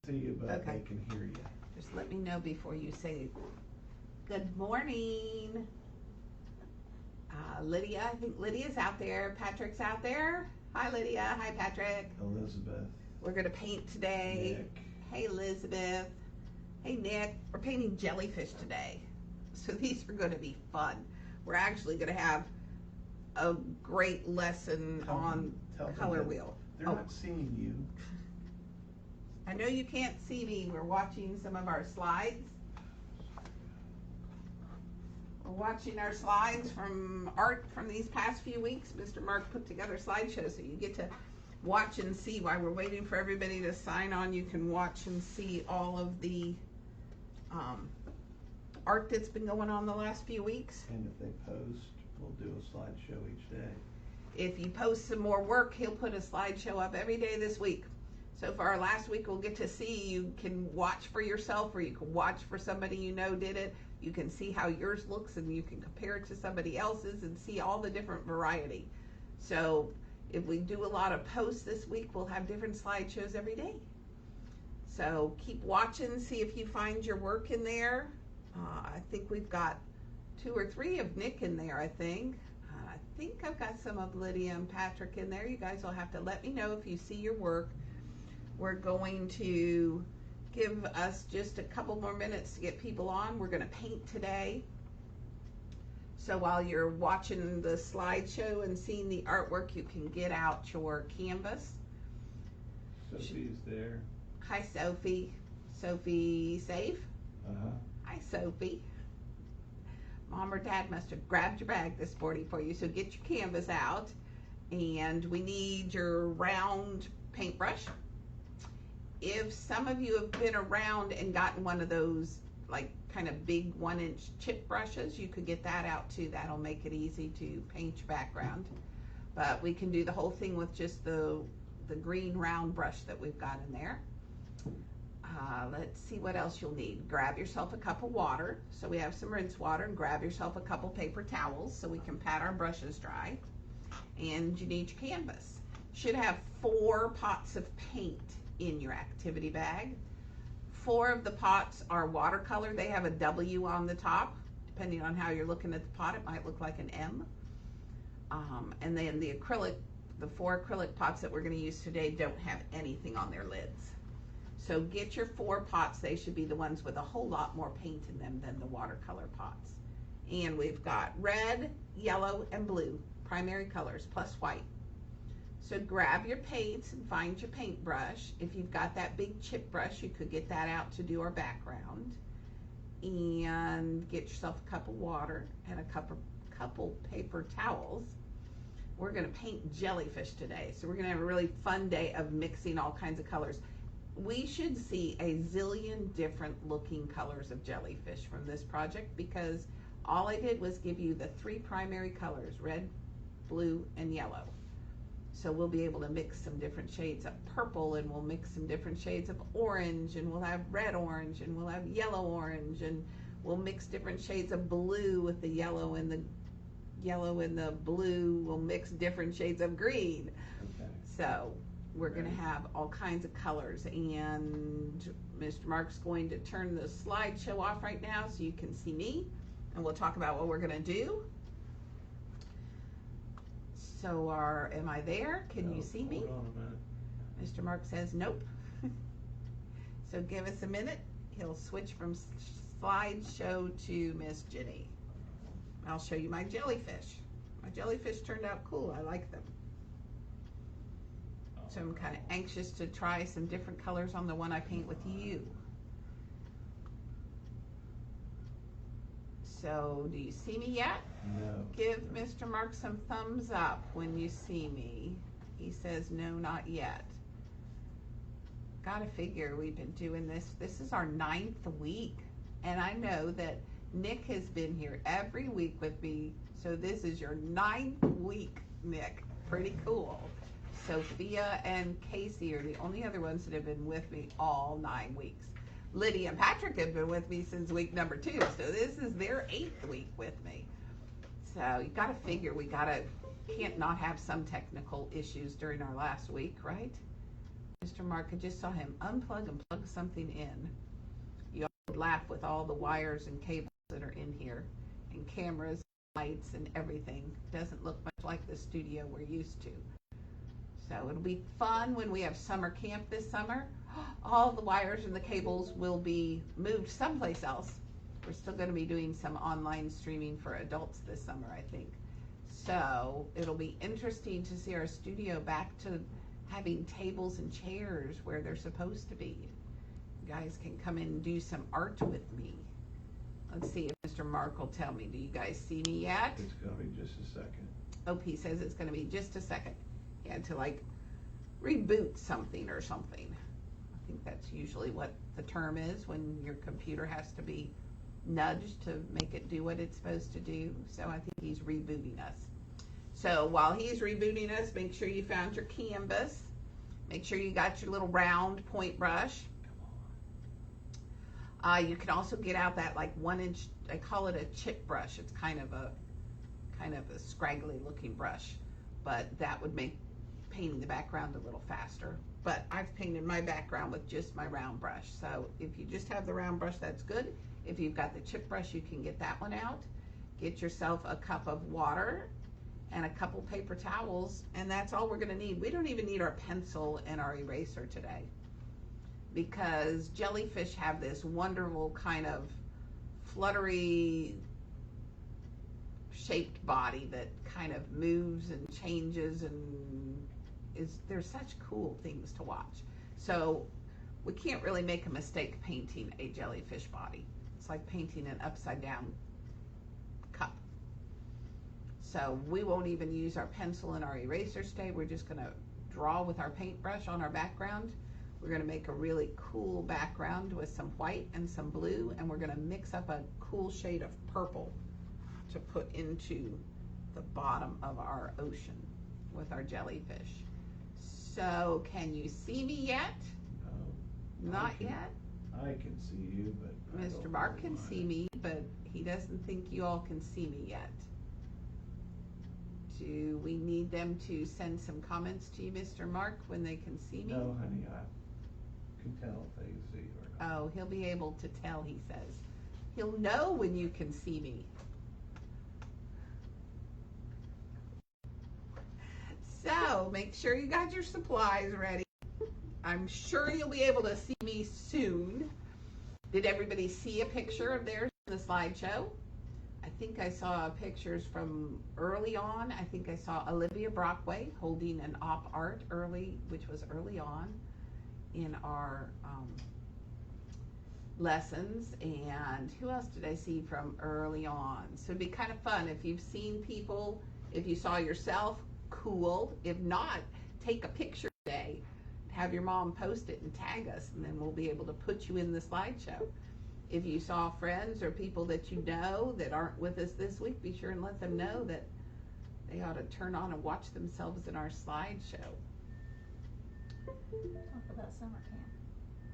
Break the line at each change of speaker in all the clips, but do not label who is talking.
See you, but
Okay.
they can hear you.
Just let me know before you say good morning. Lydia, I think Lydia's out there. Patrick's out there. Hi, Lydia. Hi, Patrick.
Elizabeth.
We're going to paint today.
Nick.
Hey, Elizabeth. Hey, Nick. We're painting jellyfish today. So these are going to be fun. We're actually going to have a great lesson on color wheel.
They're not seeing you.
I know you can't see me. We're watching some of our slides. We're watching our slides from art from these past few weeks. Mr. Mark put together slideshows so you get to watch and see. While we're waiting for everybody to sign on, you can watch and see all of the art that's been going on the last few weeks.
And if they post, we'll do a slideshow each day.
If you post some more work, he'll put a slideshow up every day this week. So for our last week, we'll get to see, you can watch for yourself or you can watch for somebody you know did it. You can see how yours looks and you can compare it to somebody else's and see all the different variety. So if we do a lot of posts this week, we'll have different slideshows every day. So keep watching, see if you find your work in there. I think we've got 2 or 3 of Nick in there, I think. I think I've got some of Lydia and Patrick in there. You guys will have to let me know if you see your work. We're going to give us just a couple more minutes to get people on. We're going to paint today. So while you're watching the slideshow and seeing the artwork, you can get out your canvas.
Sophie's there.
Hi, Sophie. Sophie safe?
Uh-huh.
Hi, Sophie. Mom or Dad must have grabbed your bag this morning for you, so get your canvas out. And we need your round paintbrush. If some of you have been around and gotten one of those like kind of big 1-inch chip brushes, you could get that out too. That'll make it easy to paint your background. But we can do the whole thing with just the green round brush that we've got in there. Let's see what else you'll need. Grab yourself a cup of water. So we have some rinse water, and grab yourself a couple paper towels so we can pat our brushes dry. And you need your canvas. Should have 4 pots of paint in your activity bag. 4 of the pots are watercolor. They have a W on the top. Depending on how you're looking at the pot, it might look like an M. And then the acrylic, the 4 acrylic pots that we're going to use today don't have anything on their lids. So get your 4 pots. They should be the ones with a whole lot more paint in them than the watercolor pots. And we've got red, yellow, and blue, primary colors, plus white. So grab your paints and find your paintbrush. If you've got that big chip brush, you could get that out to do our background. And get yourself a cup of water and a couple paper towels. We're gonna paint jellyfish today. So we're gonna have a really fun day of mixing all kinds of colors. We should see a zillion different looking colors of jellyfish from this project, because all I did was give you the 3 primary colors, red, blue, and yellow. So we'll be able to mix some different shades of purple, and we'll mix some different shades of orange, and we'll have red orange, and we'll have yellow orange, and we'll mix different shades of blue with the yellow and the blue. We'll mix different shades of green.
Okay.
So we're going to have all kinds of colors, and Mr. Mark's going to turn the slideshow off right now so you can see me, and we'll talk about what we're going to do. So am I there? Can you see me?
Hold on a minute.
Mr. Mark says nope. So give us a minute. He'll switch from slideshow to Miss Jenny. I'll show you my jellyfish. My jellyfish turned out cool. I like them. So I'm kind of anxious to try some different colors on the one I paint with you. So do you see me yet?
No.
Give Mr. Mark some thumbs up when you see me. He says no, not yet. Gotta figure we've been doing this. This is our 9th week. And I know that Nick has been here every week with me. So this is your 9th week, Nick. Pretty cool. Sophia and Casey are the only other ones that have been with me all 9 weeks. Lydia and Patrick have been with me since week number 2, so this is their 8th week with me. So you got to figure can't not have some technical issues during our last week, right? Mr. Mark, I just saw him unplug and plug something in. You would laugh with all the wires and cables that are in here, and cameras, lights, and everything. Doesn't look much like the studio we're used to. So it'll be fun when we have summer camp this summer. All the wires and the cables will be moved someplace else. We're still going to be doing some online streaming for adults this summer, I think. So it'll be interesting to see our studio back to having tables and chairs where they're supposed to be. You guys can come in and do some art with me. Let's see if Mr. Mark will tell me. Do you guys see me yet?
It's gonna be just a second.
Oh, he says it's going to be just a second. He had to like reboot something or something. I think that's usually what the term is when your computer has to be nudged to make it do what it's supposed to do. So I think he's rebooting us. So while he's rebooting us, make sure you found your canvas. Make sure you got your little round point brush. You can also get out that like 1-inch, I call it a chip brush. It's kind of a scraggly looking brush, but that would make painting the background a little faster. But I've painted my background with just my round brush. So if you just have the round brush, that's good. If you've got the chip brush, you can get that one out. Get yourself a cup of water and a couple paper towels, and that's all we're gonna need. We don't even need our pencil and our eraser today, because jellyfish have this wonderful kind of fluttery shaped body that kind of moves and changes, and they're such cool things to watch. So we can't really make a mistake painting a jellyfish body. It's like painting an upside down cup. So we won't even use our pencil and our erasers today. We're just gonna draw with our paintbrush on our background. We're gonna make a really cool background with some white and some blue, and we're gonna mix up a cool shade of purple to put into the bottom of our ocean with our jellyfish. So can you see me yet?
No.
Not yet?
I can see you, but I
Mr.
don't
Mark
know
can
why.
see me, but he doesn't think you all can see me yet. Do we need them to send some comments to you, Mr. Mark, when they can see me?
No, honey, I can tell if they see you or not.
Oh, he'll be able to tell, he says. He'll know when you can see me. So make sure you got your supplies ready. I'm sure you'll be able to see me soon. Did everybody see a picture of theirs in the slideshow? I think I saw pictures from early on. I think I saw Olivia Brockway holding an op art which was early on in our lessons. And who else did I see from early on? So it'd be kind of fun if you've seen people, if you saw yourself, cool. If not, take a picture today, have your mom post it and tag us, and then we'll be able to put you in the slideshow. If you saw friends or people that you know that aren't with us this week, be sure and let them know that they ought to turn on and watch themselves in our slideshow.
Talk about summer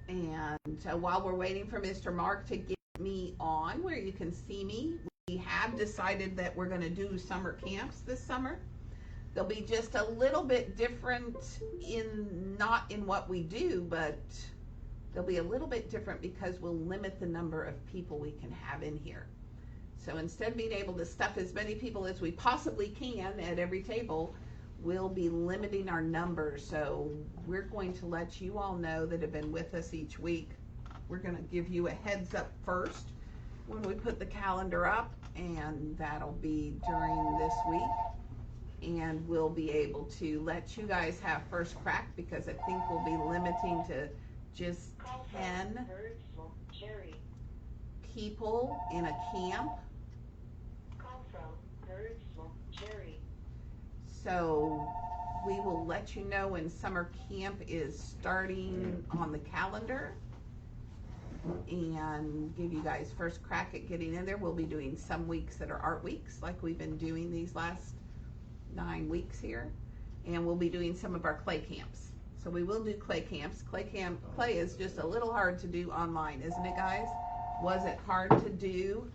camp.
And while we're waiting for Mr. Mark to get me on where you can see me, we have decided that we're going to do summer camps this summer. They'll be just a little bit different not in what we do, but they'll be a little bit different because we'll limit the number of people we can have in here. So instead of being able to stuff as many people as we possibly can at every table, we'll be limiting our numbers. So we're going to let you all know that have been with us each week. We're going to give you a heads up first when we put the calendar up, and that'll be during this week. And we'll be able to let you guys have first crack, because I think we'll be limiting to just 10 people in a camp. So we will let you know when summer camp is starting on the calendar and give you guys first crack at getting in there. We'll be doing some weeks that are art weeks, like we've been doing these last 9 weeks here, and we'll be doing some of our clay camps. So we will do clay camps. Clay is just a little hard to do online, isn't it, guys? Was it hard to do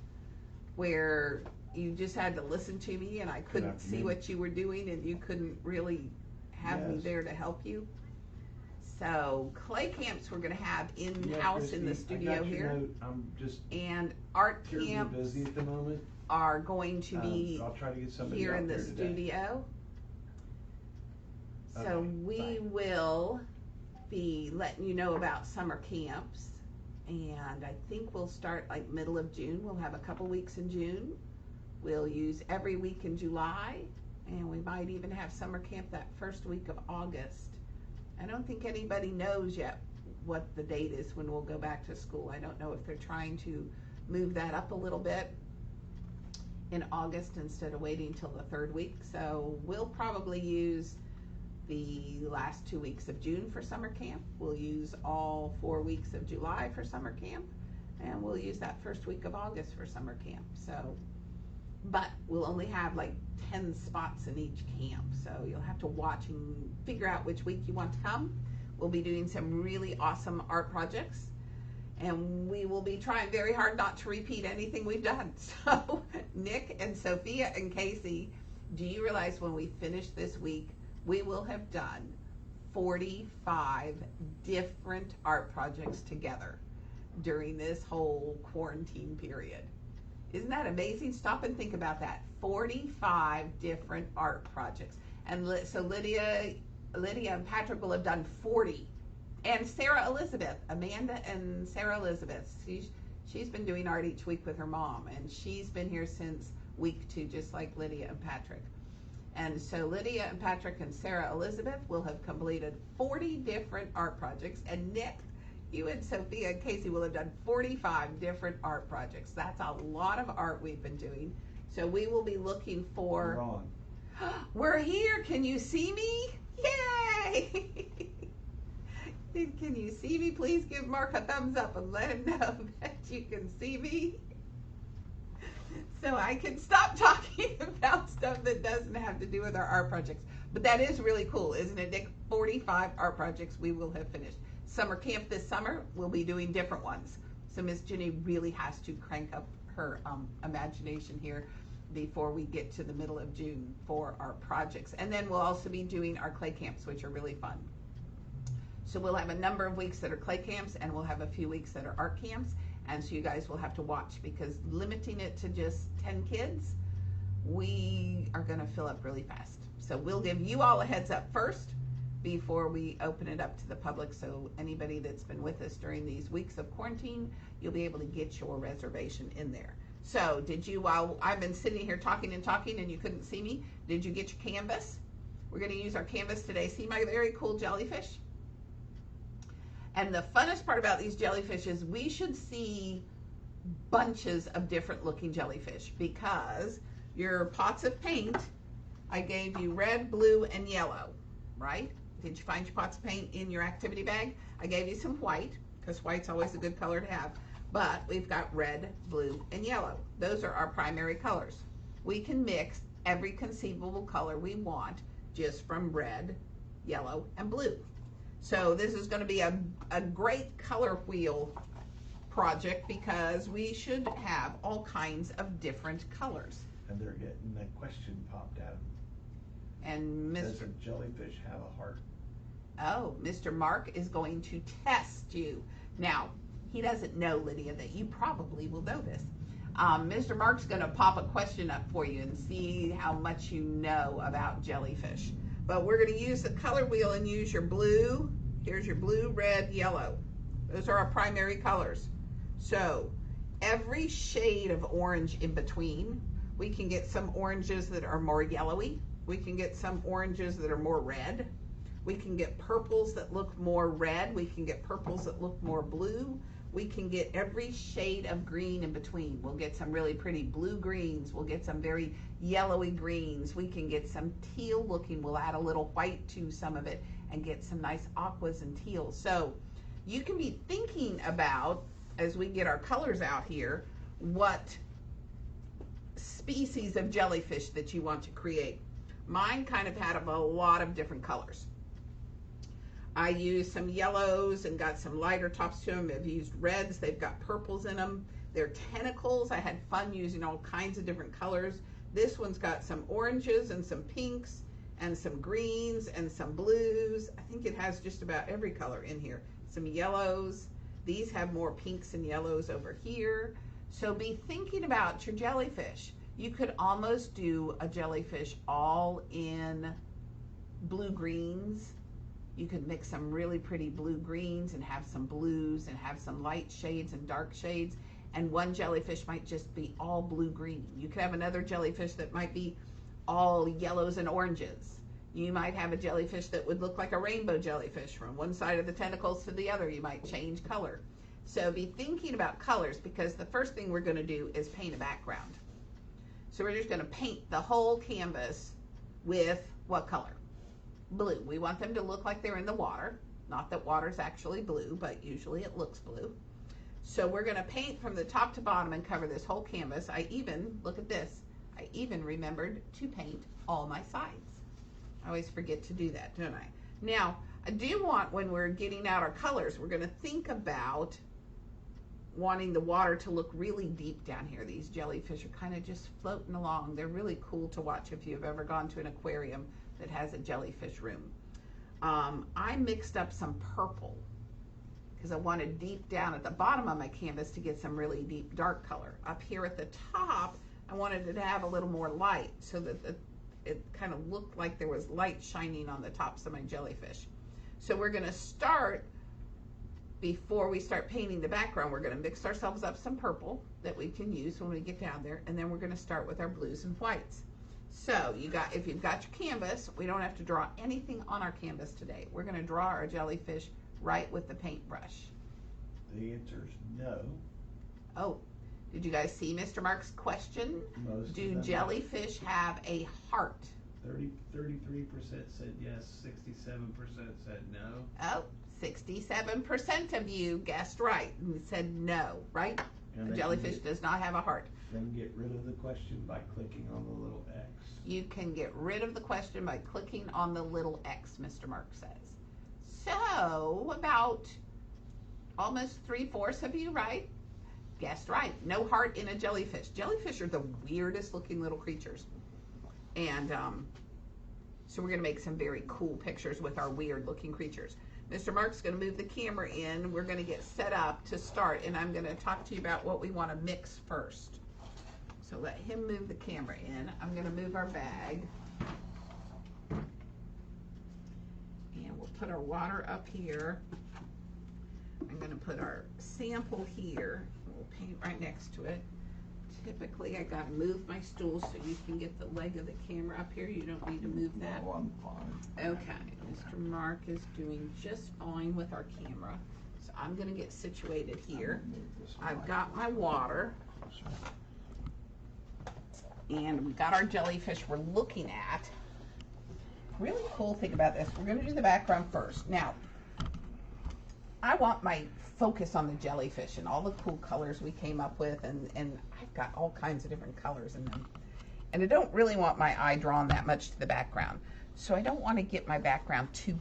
where you just had to listen to me and I couldn't see what you were doing and you couldn't really have me
Yes.
there to help you? So clay camps we're going to have in-house in the studio
I got your
here.
Note. I'm just
And art
terribly
camps
busy at the moment.
are going to be
I'll try to get somebody
here
out
in the
there today.
studio. So
Okay,
we
bye.
will be letting you know about summer camps. And I think we'll start like middle of June. We'll have a couple weeks in June. We'll use every week in July. And we might even have summer camp that first week of August. I don't think anybody knows yet what the date is when we'll go back to school. I don't know if they're trying to move that up a little bit in August instead of waiting till the third week. So we'll probably use the last 2 weeks of June for summer camp. We'll use all 4 weeks of July for summer camp. And we'll use that first week of August for summer camp. So, but we'll only have like 10 spots in each camp. So you'll have to watch and figure out which week you want to come. We'll be doing some really awesome art projects. And we will be trying very hard not to repeat anything we've done. So Nick and Sophia and Casey, do you realize when we finish this week, we will have done 45 different art projects together during this whole quarantine period. Isn't that amazing? Stop and think about that. 45 different art projects. And so Lydia and Patrick will have done 40. And Sarah Elizabeth, Amanda and Sarah Elizabeth, she's been doing art each week with her mom, and she's been here since week 2, just like Lydia and Patrick. And so Lydia and Patrick and Sarah Elizabeth will have completed 40 different art projects, and Nick, you and Sophia and Casey will have done 45 different art projects. That's a lot of art we've been doing. So we will be looking for...
You're on.
We're here. Can you see me? Yay! Can you see me? Please give Mark a thumbs up and let him know that you can see me, so I can stop talking about stuff that doesn't have to do with our art projects. But that is really cool, isn't it, Nick? 45 art projects we will have finished. Summer camp this summer, we'll be doing different ones. So Miss Jenny really has to crank up her imagination here before we get to the middle of June for our projects. And then we'll also be doing our clay camps, which are really fun. So we'll have a number of weeks that are clay camps, and we'll have a few weeks that are art camps. And so you guys will have to watch, because limiting it to just 10 kids, we are going to fill up really fast. So we'll give you all a heads up first before we open it up to the public. So anybody that's been with us during these weeks of quarantine, you'll be able to get your reservation in there. So did you, while I've been sitting here talking and you couldn't see me, did you get your canvas? We're going to use our canvas today. See my very cool jellyfish? And the funnest part about these jellyfish is we should see bunches of different looking jellyfish, because your pots of paint, I gave you red, blue, and yellow, right? Did you find your pots of paint in your activity bag? I gave you some white, because white's always a good color to have. But we've got red, blue, and yellow. Those are our primary colors. We can mix every conceivable color we want just from red, yellow, and blue. So this is going to be a great color wheel project, because we should have all kinds of different colors.
And they're getting that question popped out.
And
Does a jellyfish have a heart?
Oh, Mr. Mark is going to test you. Now, he doesn't know, Lydia, that you probably will know this. Mr. Mark's going to pop a question up for you and see how much you know about jellyfish. But we're going to use the color wheel and use your blue. Here's your blue, red, yellow. Those are our primary colors. So every shade of orange in between, we can get some oranges that are more yellowy. We can get some oranges that are more red. We can get purples that look more red. We can get purples that look more blue. We can get every shade of green in between. We'll get some really pretty blue greens. We'll get some very yellowy greens. We can get some teal looking. We'll add a little white to some of it and get some nice aquas and teals. So you can be thinking about, as we get our colors out here, what species of jellyfish that you want to create. Mine kind of had a lot of different colors. I used some yellows and got some lighter tops to them. I've used reds. They've got purples in them. They're tentacles. I had fun using all kinds of different colors. This one's got some oranges and some pinks and some greens and some blues. I think it has just about every color in here. Some yellows. These have more pinks and yellows over here. So be thinking about your jellyfish. You could almost do a jellyfish all in blue greens. You could mix some really pretty blue greens and have some blues and have some light shades and dark shades. And one jellyfish might just be all blue green. You could have another jellyfish that might be all yellows and oranges. You might have a jellyfish that would look like a rainbow jellyfish from one side of the tentacles to the other. You might change color. So be thinking about colors, because the first thing we're going to do is paint a background. So we're just going to paint the whole canvas with what color? Blue. We want them to look like they're in the water. Not that water's actually blue, but usually it looks blue. So we're going to paint from the top to bottom and cover this whole canvas. Look at this, I even remembered to paint all my sides. I always forget to do that, don't I? Now, I do want, when we're getting out our colors, we're going to think about wanting the water to look really deep down here. These jellyfish are kind of just floating along. They're really cool to watch if you've ever gone to an aquarium that has a jellyfish room. I mixed up some purple because I wanted deep down at the bottom of my canvas to get some really deep dark color. Up here at the top, I wanted it to have a little more light so that it kind of looked like there was light shining on the tops of my jellyfish. So we're going to start, before we start painting the background, we're going to mix ourselves up some purple that we can use when we get down there, and then we're going to start with our blues and whites. So if you've got your canvas, we don't have to draw anything on our canvas today. We're going to draw our jellyfish right with the paintbrush.
The answer is no.
Oh, did you guys see Mr. Mark's question? Do
Most
jellyfish have a heart?
33% said yes, 67% said no.
Oh, 67% of you guessed right and said no, right?
And
A jellyfish does not have a heart.
Then get rid of the question by clicking on the little X.
You can get rid of the question by clicking on the little X, Mr. Mark says. So, about almost 3/4 of you, right? Guessed right. No heart in a jellyfish. Jellyfish are the weirdest looking little creatures. And so we're going to make some very cool pictures with our weird looking creatures. Mr. Mark's going to move the camera in. We're going to get set up to start, and I'm going to talk to you about what we want to mix first. So let him move the camera in. I'm going to move our bag. And we'll put our water up here. I'm going to put our sample here. We'll paint right next to it. Typically, I got to move my stool so you can get the leg of the camera up here. You don't need to move that.
No, I'm fine.
Okay, Mr. Mark is doing just fine with our camera. So I'm going to get situated here. I've got my water. And we got our jellyfish we're looking at. Really cool thing about this, we're going to do the background first. Now, I want my focus on the jellyfish and all the cool colors we came up with, and I've got all kinds of different colors in them. And I don't really want my eye drawn that much to the background. So I don't want to get my background too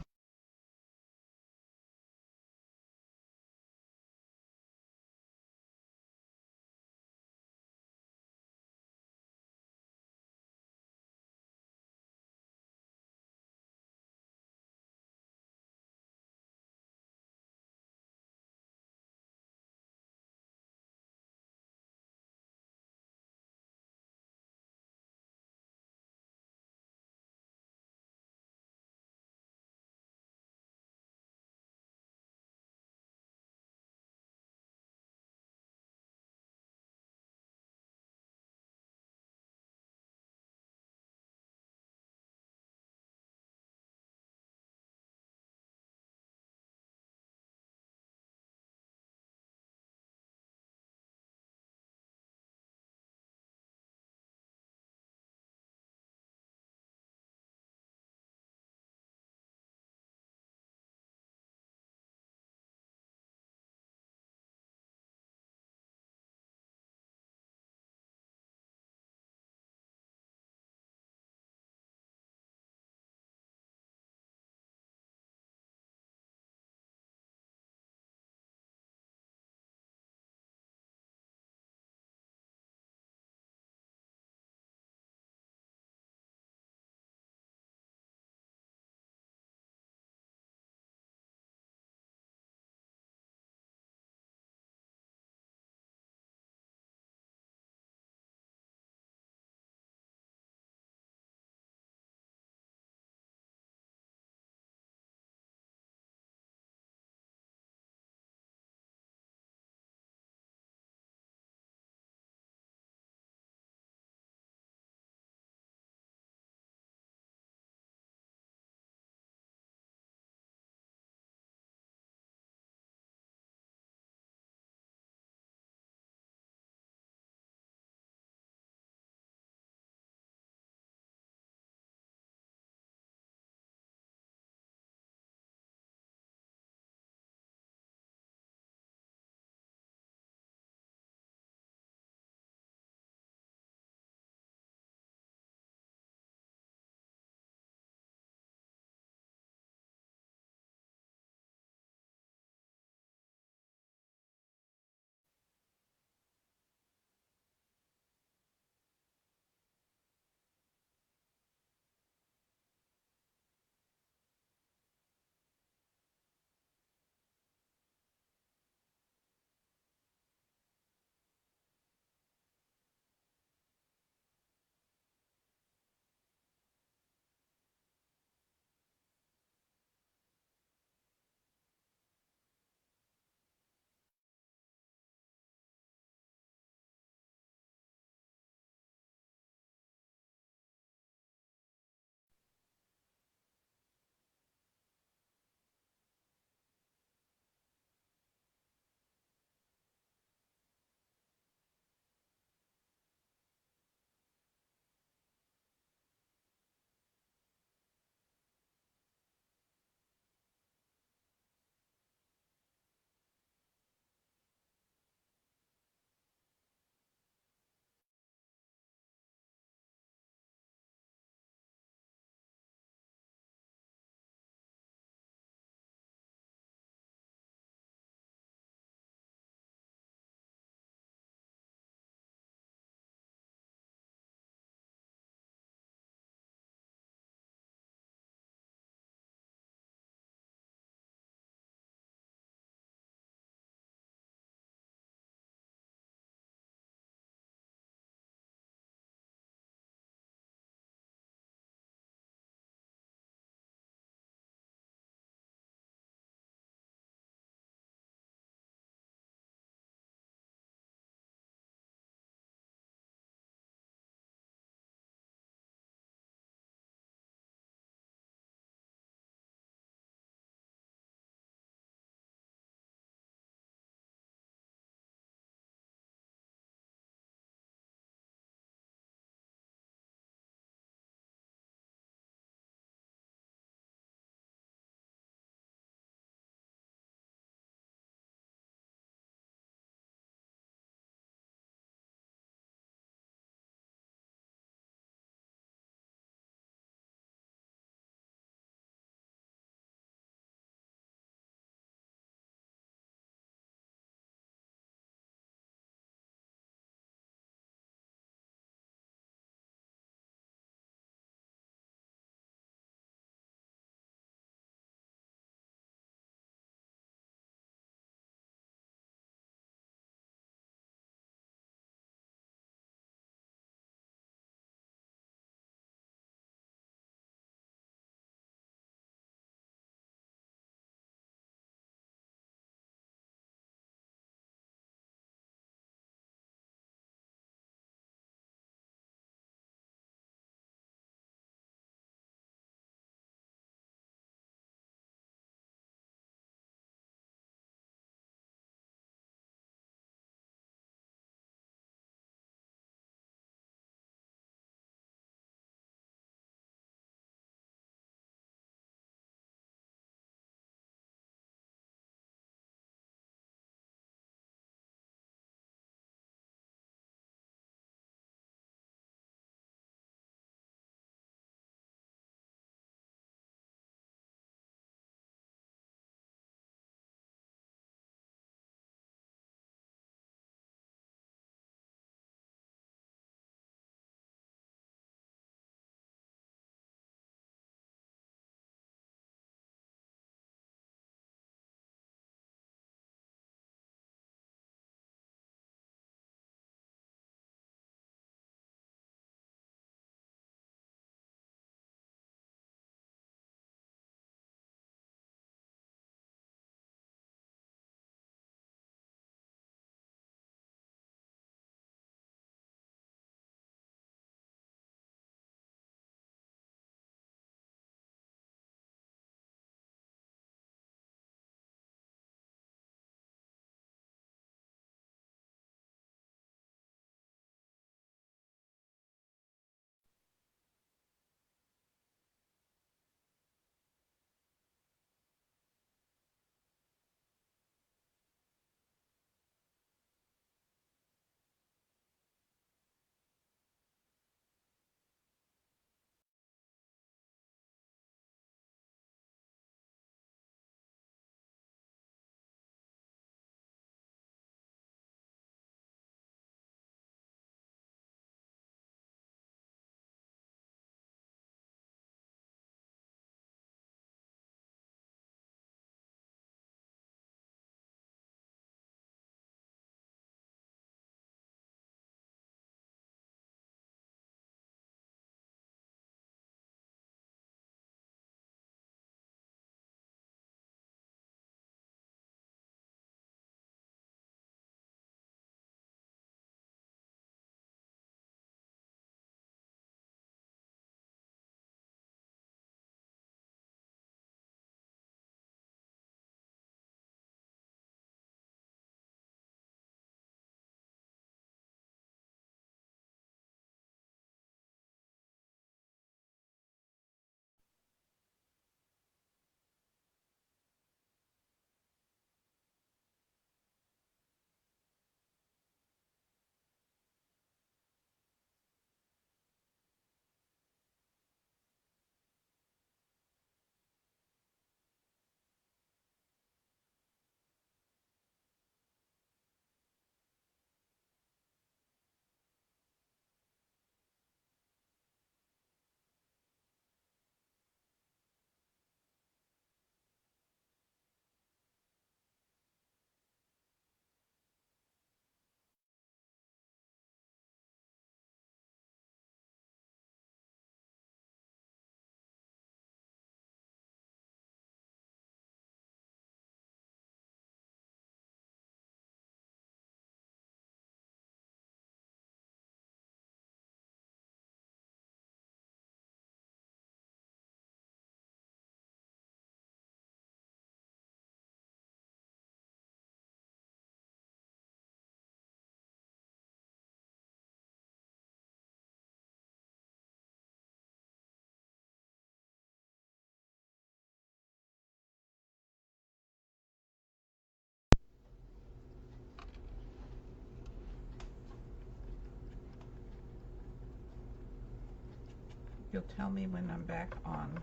you'll tell me when I'm back on.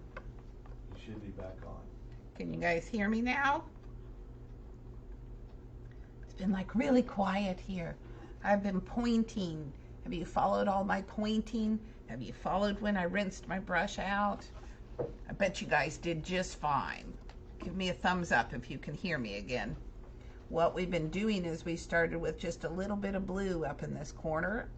You should be back on.
Can you guys hear me now? It's been like really quiet here. I've been pointing. Have you followed all my pointing? Have you followed when I rinsed my brush out? I bet you guys did just fine. Give me a thumbs up if you can hear me again. What we've been doing is we started with just a little bit of blue up in this corner,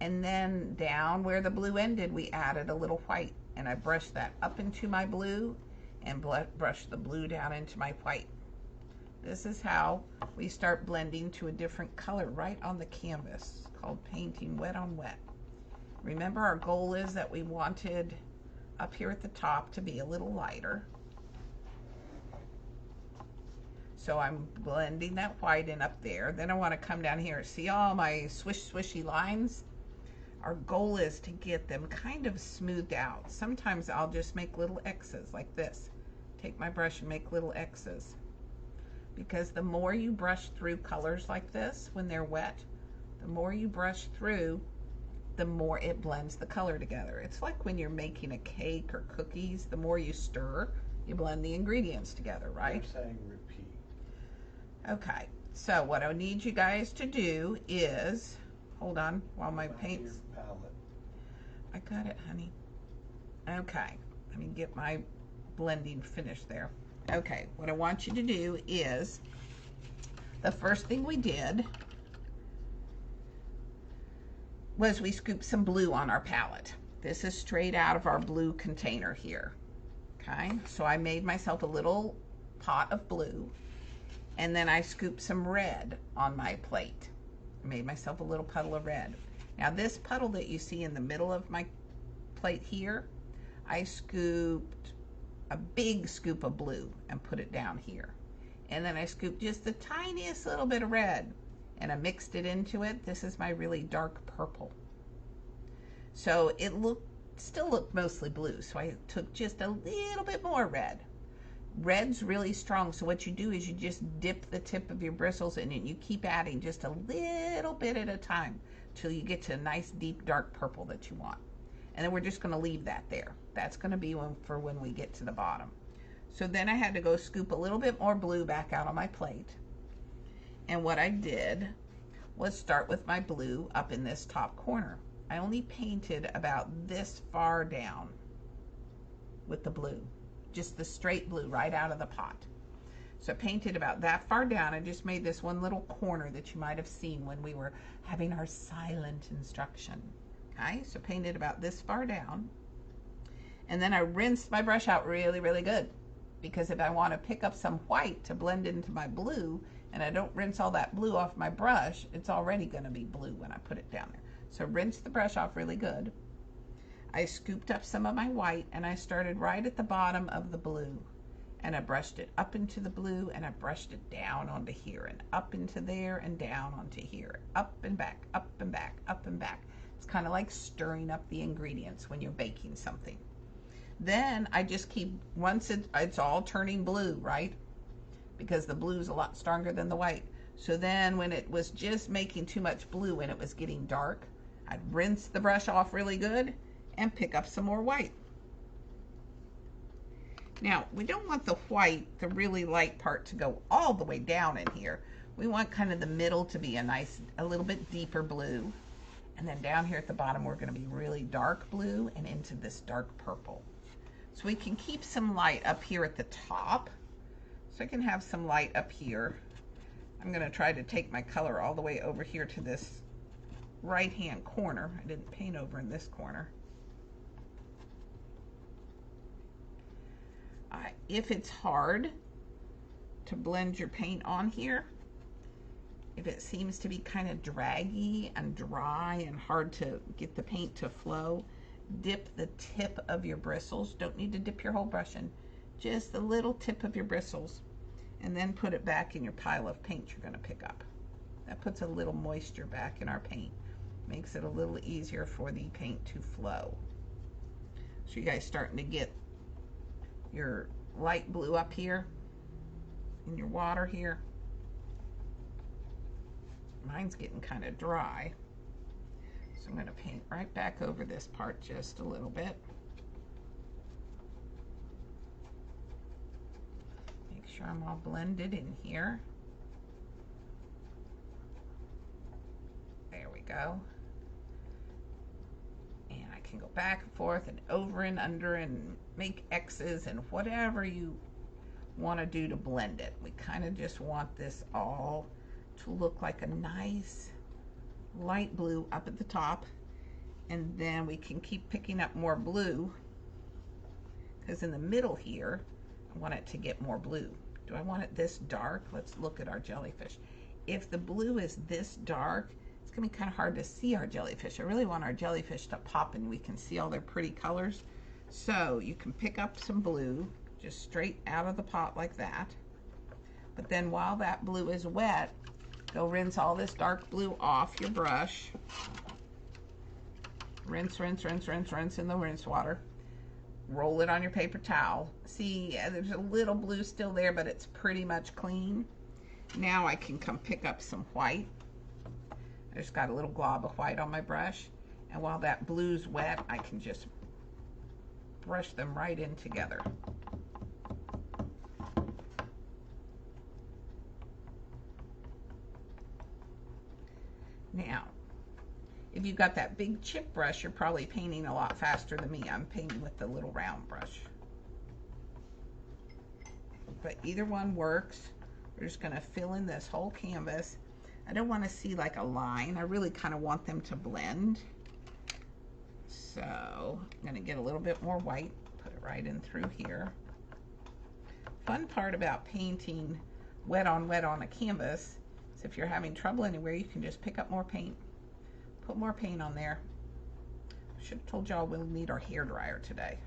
and then down where the blue ended we added a little white, and I brushed that up into my blue and brushed the blue down into my white. This is how we start blending to a different color right on the canvas. It's called painting wet on wet. Remember, our goal is that we wanted up here at the top to be a little lighter. So I'm blending that white in up there. Then I want to come down here. See all my swishy lines? Our goal is to get them kind of smoothed out. Sometimes I'll just make little X's like this. Take my brush and make little X's. Because the more you brush through colors like this when they're wet, the more you brush through, the more it blends the color together. It's like when you're making a cake or cookies, the more you stir, you blend the ingredients together, right?
You're saying repeat.
Okay, so what I need you guys to do is, hold on while my paint's,
Your palette.
I got it, honey. Okay, let me get my blending finished there. Okay, what I want you to do is, the first thing we did was we scooped some blue on our palette. This is straight out of our blue container here. Okay, so I made myself a little pot of blue, and then I scooped some red on my plate. I made myself a little puddle of red. Now this puddle that you see in the middle of my plate here, I scooped a big scoop of blue and put it down here. And then I scooped just the tiniest little bit of red and I mixed it into it. This is my really dark purple. So it still looked mostly blue, so I took just a little bit more red. Red's really strong, so what you do is you just dip the tip of your bristles in it and you keep adding just a little bit at a time till you get to a nice deep dark purple that you want. And then we're just going to leave that there. That's going to be for when we get to the bottom. So then I had to go scoop a little bit more blue back out on my plate. And what I did was start with my blue up in this top corner. I only painted about this far down with the blue. Just the straight blue right out of the pot. So I painted about that far down. I just made this one little corner that you might have seen when we were having our silent instruction. Okay, so painted about this far down. And then I rinsed my brush out really, really good. Because if I want to pick up some white to blend into my blue, and I don't rinse all that blue off my brush, it's already going to be blue when I put it down there. So rinse the brush off really good. I scooped up some of my white and I started right at the bottom of the blue. And I brushed it up into the blue and I brushed it down onto here and up into there and down onto here. Up and back, up and back, up and back. It's kind of like stirring up the ingredients when you're baking something. Then I just keep, once it's all turning blue, right? Because the blue's a lot stronger than the white. So then when it was just making too much blue and it was getting dark, I'd rinse the brush off really good and pick up some more white. Now, we don't want the white, the really light part, to go all the way down in here. We want kind of the middle to be a little bit deeper blue. And then down here at the bottom, we're going to be really dark blue and into this dark purple. So we can keep some light up here at the top. So I can have some light up here. I'm going to try to take my color all the way over here to this right-hand corner. I didn't paint over in this corner. If it's hard to blend your paint on here, if it seems to be kind of draggy and dry and hard to get the paint to flow, dip the tip of your bristles. Don't need to dip your whole brush in, just the little tip of your bristles, and then put it back in your pile of paint you're going to pick up. That puts a little moisture back in our paint, makes it a little easier for the paint to flow. So you guys starting to get your light blue up here in your water here. Mine's getting kind of dry. So I'm going to paint right back over this part just a little bit. Make sure I'm all blended in here. There we go. And I can go back and forth and over and under and make X's and whatever you want to do to blend it. We kind of just want this all to look like a nice light blue up at the top, and then we can keep picking up more blue because in the middle here I want it to get more blue. Do I want it this dark? Let's look at our jellyfish. If the blue is this dark, it's gonna be kind of hard to see our jellyfish. I really want our jellyfish to pop and we can see all their pretty colors. So you can pick up some blue just straight out of the pot like that. But then while that blue is wet, go rinse all this dark blue off your brush. Rinse, rinse, rinse, rinse, rinse in the rinse water. Roll it on your paper towel. See, there's a little blue still there, but it's pretty much clean. Now I can come pick up some white. I just got a little glob of white on my brush. And while that blue's wet, I can just brush them right in together. Now, if you've got that big chip brush, you're probably painting a lot faster than me. I'm painting with the little round brush. But either one works. We're just gonna fill in this whole canvas. I don't wanna see like a line. I really kind of want them to blend. So I'm gonna get a little bit more white, put it right in through here. Fun part about painting wet on a canvas, if you're having trouble anywhere, you can just pick up more paint, put more paint on there. I should have told y'all we'll need our hair dryer today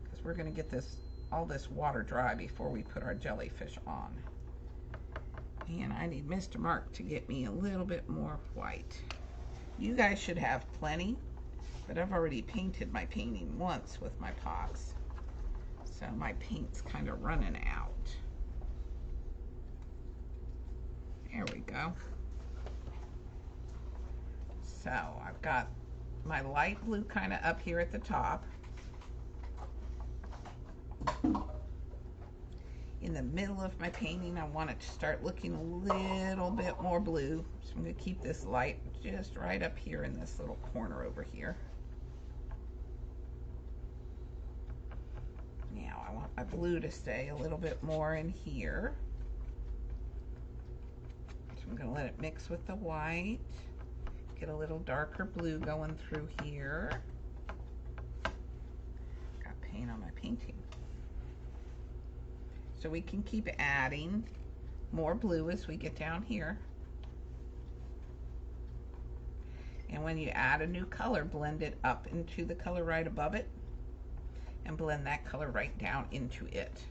because we're going to get all this water dry before we put our jellyfish on. And I need Mr. Mark to get me a little bit more white. You guys should have plenty, but I've already painted my painting once with my pots, so my paint's kind of running out. There we go. So I've got my light blue kind of up here at the top. In the middle of my painting, I want it to start looking a little bit more blue. So I'm going to keep this light just right up here in this little corner over here. Now I want my blue to stay a little bit more in here. I'm going to let it mix with the white, get a little darker blue going through here. Got paint on my painting. So we can keep adding more blue as we get down here. And when you add a new color, blend it up into the color right above it and blend that color right down into it.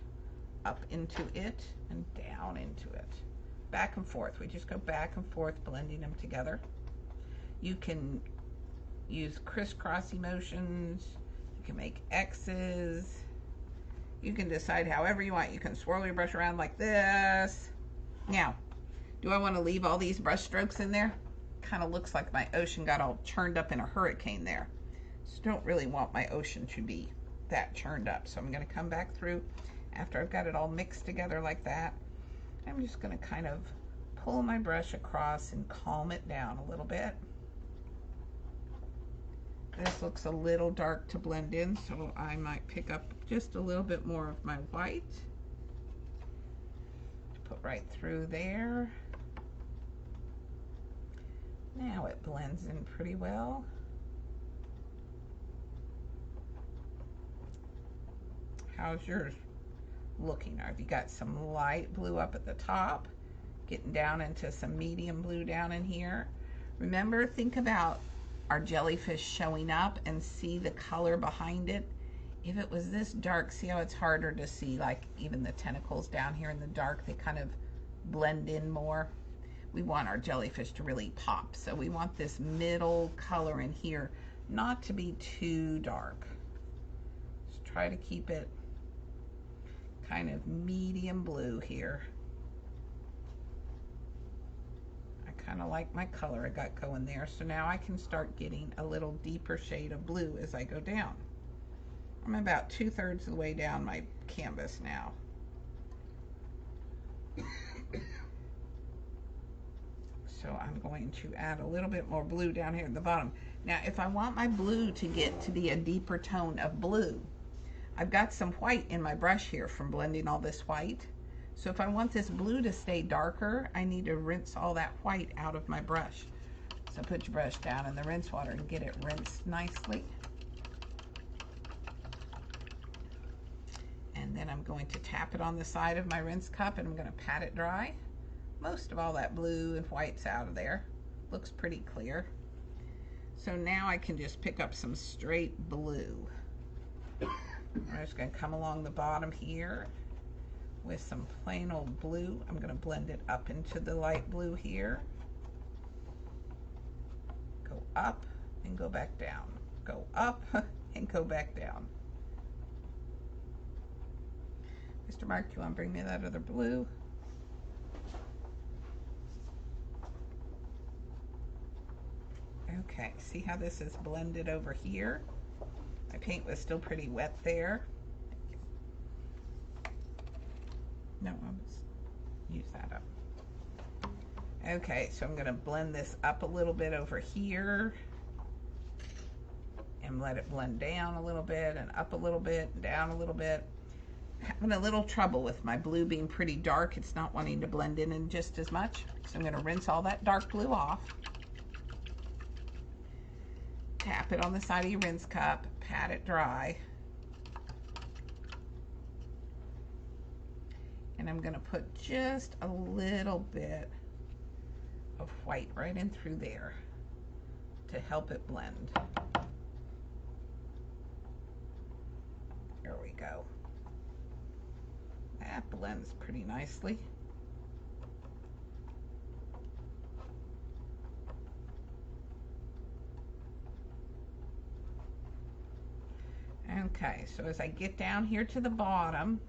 Up into it and down into it. Back and forth. We just go back and forth blending them together. You can use crisscrossy motions. You can make X's. You can decide however you want. You can swirl your brush around like this. Now, do I want to leave all these brush strokes in there? Kind of looks like my ocean got all churned up in a hurricane there. So don't really want my ocean to be that churned up. So I'm going to come back through after I've got it all mixed together like that. I'm just going to kind of pull my brush across and calm it down a little bit. This looks a little dark to blend in, so I might pick up just a little bit more of my white. Put right through there. Now it blends in pretty well. How's yours looking? Have you got some light blue up at the top, getting down into some medium blue down in here? Remember, think about our jellyfish showing up and see the color behind it. If it was this dark, see how it's harder to see, like even the tentacles down here in the dark, they kind of blend in more. We want our jellyfish to really pop, so we want this middle color in here not to be too dark. Just try to keep it kind of medium blue here. I kind of like my color I got going there. So now I can start getting a little deeper shade of blue as I go down. I'm about 2/3 of the way down my canvas now. So I'm going to add a little bit more blue down here at the bottom. Now, if I want my blue to get to be a deeper tone of blue, I've got some white in my brush here from blending all this white. So if I want this blue to stay darker, I need to rinse all that white out of my brush. So put your brush down in the rinse water and get it rinsed nicely. And then I'm going to tap it on the side of my rinse cup and I'm going to pat it dry. Most of all that blue and white's out of there. Looks pretty clear. So now I can just pick up some straight blue. I'm just going to come along the bottom here with some plain old blue. I'm going to blend it up into the light blue here. Go up and go back down. Go up and go back down. Mr. Mark, you want to bring me that other blue? Okay, see how this is blended over here? My paint was still pretty wet there. No, I'll just use that up. Okay, so I'm going to blend this up a little bit over here and let it blend down a little bit and up a little bit and down a little bit. Having a little trouble with my blue being pretty dark. It's not wanting to blend in just as much. So I'm going to rinse all that dark blue off. Tap it on the side of your rinse cup, pat it dry. And I'm going to put just a little bit of white right in through there to help it blend. There we go. That blends pretty nicely. Okay, so as I get down here to the bottom,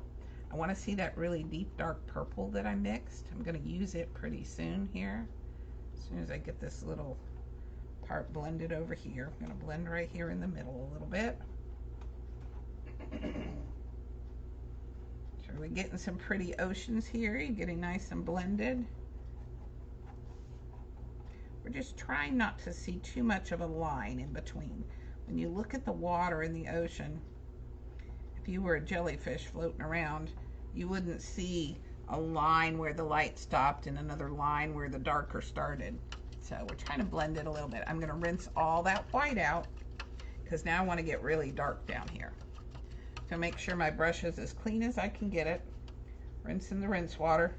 I want to see that really deep dark purple that I mixed. I'm going to use it pretty soon here. As soon as I get this little part blended over here, I'm going to blend right here in the middle a little bit. So we're getting some pretty oceans here. You're getting nice and blended. We're just trying not to see too much of a line in between. When you look at the water in the ocean, if you were a jellyfish floating around, you wouldn't see a line where the light stopped and another line where the darker started. So we're trying to blend it a little bit. I'm going to rinse all that white out because now I want to get really dark down here. So make sure my brush is as clean as I can get it. Rinse in the rinse water.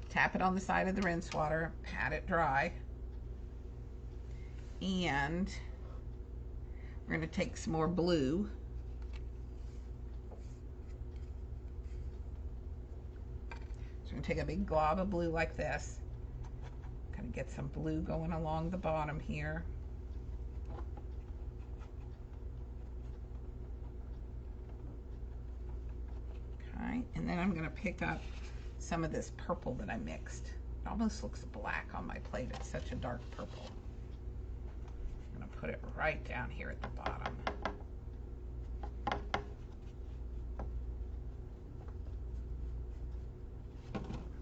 Tap it on the side of the rinse water. Pat it dry. And we're going to take some more blue. So I'm going to take a big glob of blue like this. Kind of get some blue going along the bottom here. Okay, and then I'm going to pick up some of this purple that I mixed. It almost looks black on my plate. It's such a dark purple. I'm going to put it right down here at the bottom.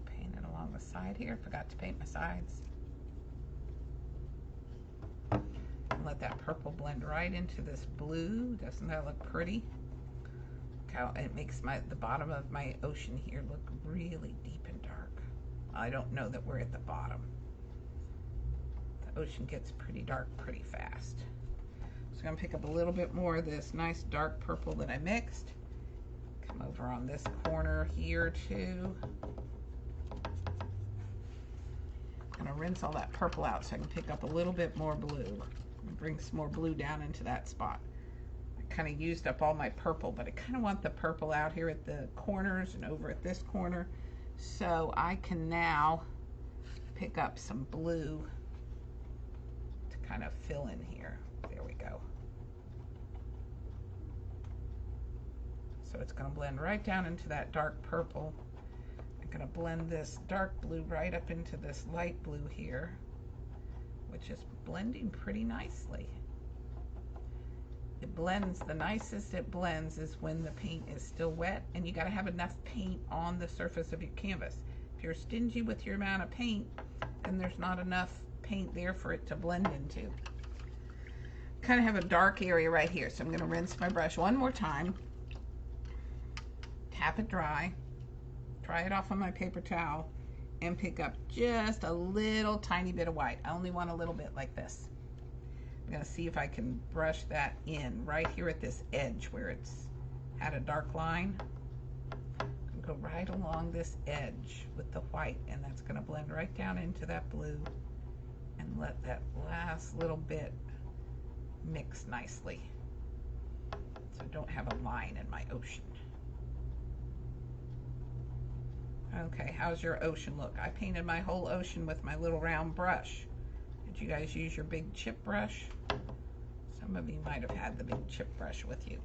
Paint it along the side here. Forgot to paint my sides. And let that purple blend right into this blue. Doesn't that look pretty? How it makes the bottom of my ocean here look really deep and dark. I don't know that we're at the bottom. The ocean gets pretty dark pretty fast. So I'm going to pick up a little bit more of this nice dark purple that I mixed. Come over on this corner here too. I'm going to rinse all that purple out so I can pick up a little bit more blue. And bring some more blue down into that spot. Kind of used up all my purple, but I kind of want the purple out here at the corners and over at this corner, so I can now pick up some blue to kind of fill in here. There we go. So it's going to blend right down into that dark purple. I I'm going to blend this dark blue right up into this light blue here, which is blending pretty nicely. It blends, the nicest it blends is when the paint is still wet, and you got to have enough paint on the surface of your canvas. If you're stingy with your amount of paint, then there's not enough paint there for it to blend into. Kind of have a dark area right here, so I'm going to rinse my brush one more time, tap it dry, dry it off on my paper towel, and pick up just a little tiny bit of white. I only want a little bit like this. I'm going to see if I can brush that in right here at this edge where it's had a dark line. And go right along this edge with the white, and that's going to blend right down into that blue and let that last little bit mix nicely so I don't have a line in my ocean. Okay, how's your ocean look? I painted my whole ocean with my little round brush. Did you guys use your big chip brush? Some of you might have had the big chip brush with you.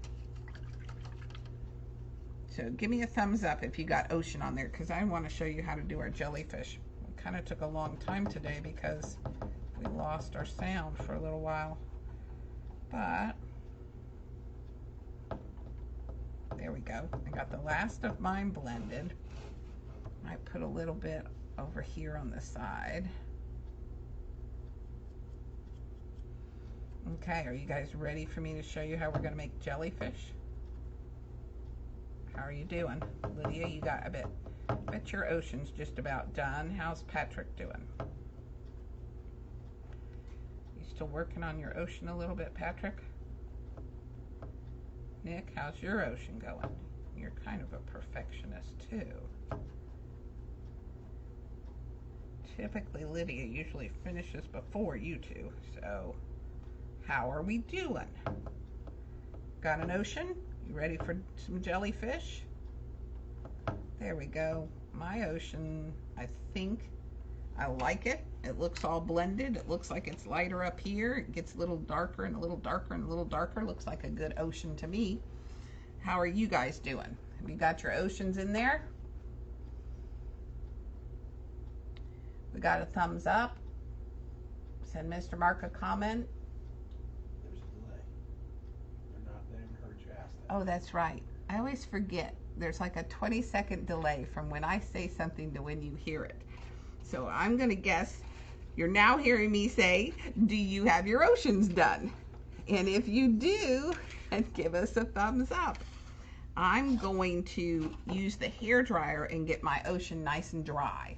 So give me a thumbs up if you got ocean on there, because I want to show you how to do our jellyfish. It kind of took a long time today because we lost our sound for a little while. But there we go. I got the last of mine blended. Might put a little bit over here on the side. Okay, are you guys ready for me to show you how we're going to make jellyfish? How are you doing? Lydia, you got a bit. I bet your ocean's just about done. How's Patrick doing? You still working on your ocean a little bit, Patrick? Nick, how's your ocean going? You're kind of a perfectionist too. Typically, Lydia usually finishes before you two, so how are we doing? Got an ocean? You ready for some jellyfish? There we go. My ocean, I think I like it. It looks all blended. It looks like it's lighter up here. It gets a little darker and a little darker and a little darker. Looks like a good ocean to me. How are you guys doing? Have you got your oceans in there? We got a thumbs up. Send Mr. Mark a comment.
There's a delay. They haven't heard you ask that.
Oh, that's right. I always forget. There's like a 20-second delay from when I say something to when you hear it. So I'm going to guess you're now hearing me say, do you have your oceans done? And if you do, give us a thumbs up. I'm going to use the hair dryer and get my ocean nice and dry.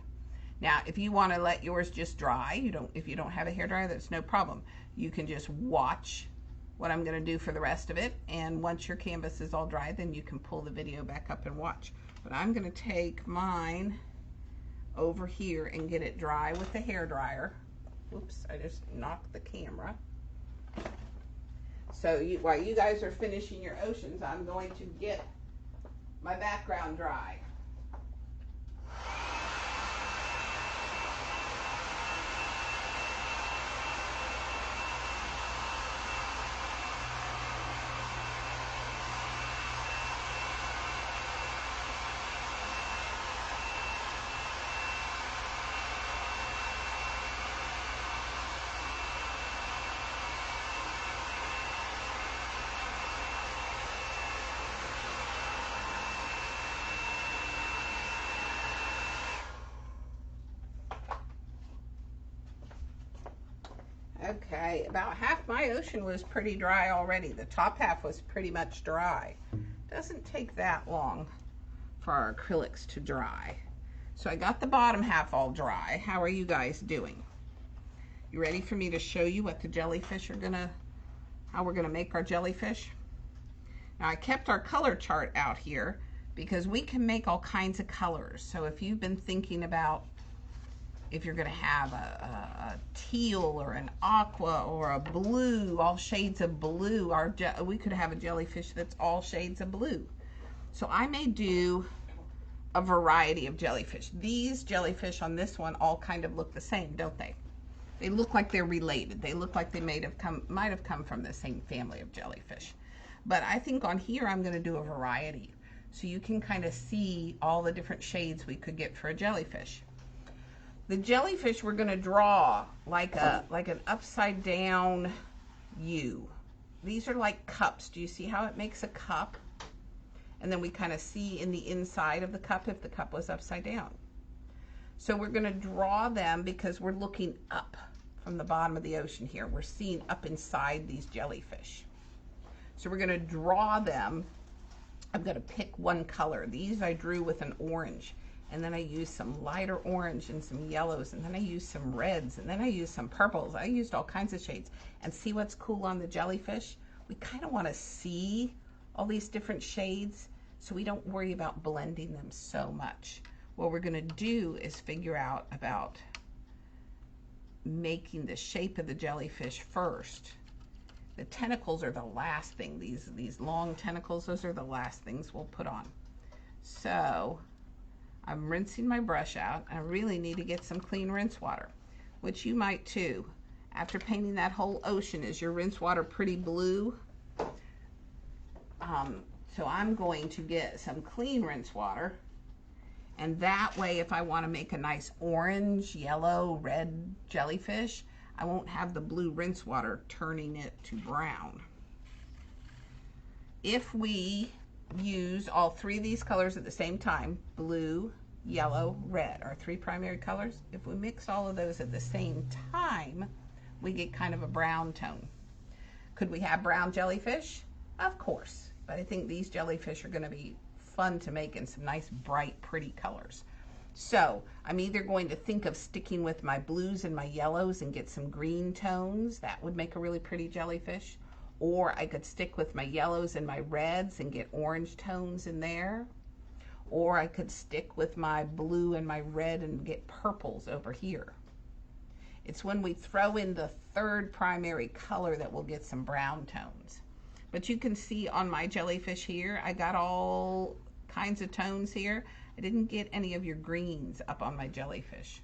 Now, if you want to let yours just dry, if you don't have a hair dryer, that's no problem. You can just watch what I'm going to do for the rest of it, and once your canvas is all dry, then you can pull the video back up and watch. But I'm going to take mine over here and get it dry with the hair dryer. Whoops, I just knocked the camera. So while you guys are finishing your oceans, I'm going to get my background dry. Okay, about half my ocean was pretty dry already. The top half was pretty much dry. Doesn't take that long for our acrylics to dry. So I got the bottom half all dry. How are you guys doing? You ready for me to show you what the jellyfish are how we're gonna make our jellyfish? Now I kept our color chart out here because we can make all kinds of colors. So if you've been thinking about if you're going to have a teal or an aqua or a blue, all shades of blue, we could have a jellyfish that's all shades of blue. So I may do a variety of jellyfish. These jellyfish on this one all kind of look the same, don't they? They look like they're related. They look like they might have come from the same family of jellyfish. But I think on here I'm going to do a variety. so you can kind of see all the different shades we could get for a jellyfish. The jellyfish we're going to draw like an upside down U. These are like cups. Do you see how it makes a cup? And then we kind of see in the inside of the cup if the cup was upside down. So we're going to draw them because we're looking up from the bottom of the ocean here. We're seeing up inside these jellyfish. So we're going to draw them. I'm going to pick one color. These I drew with an orange. And then I used some lighter orange and some yellows. And then I used some reds. And then I used some purples. I used all kinds of shades. And see what's cool on the jellyfish? We kind of want to see all these different shades so we don't worry about blending them so much. What we're going to do is figure out about making the shape of the jellyfish first. The tentacles are the last thing. These long tentacles, those are the last things we'll put on. So I'm rinsing my brush out. I really need to get some clean rinse water, which you might too. After painting that whole ocean, is your rinse water pretty blue? So I'm going to get some clean rinse water, and that way if I want to make a nice orange, yellow, red jellyfish, I won't have the blue rinse water turning it to brown. If we use all three of these colors at the same time, blue, yellow, red, our three primary colors, if we mix all of those at the same time, we get kind of a brown tone. Could we have brown jellyfish? Of course. But I think these jellyfish are going to be fun to make in some nice, bright, pretty colors. So I'm either going to think of sticking with my blues and my yellows and get some green tones. That would make a really pretty jellyfish. Or I could stick with my yellows and my reds and get orange tones in there. Or I could stick with my blue and my red and get purples over here. It's when we throw in the third primary color that we'll get some brown tones. But you can see on my jellyfish here, I got all kinds of tones here. I didn't get any of your greens up on my jellyfish.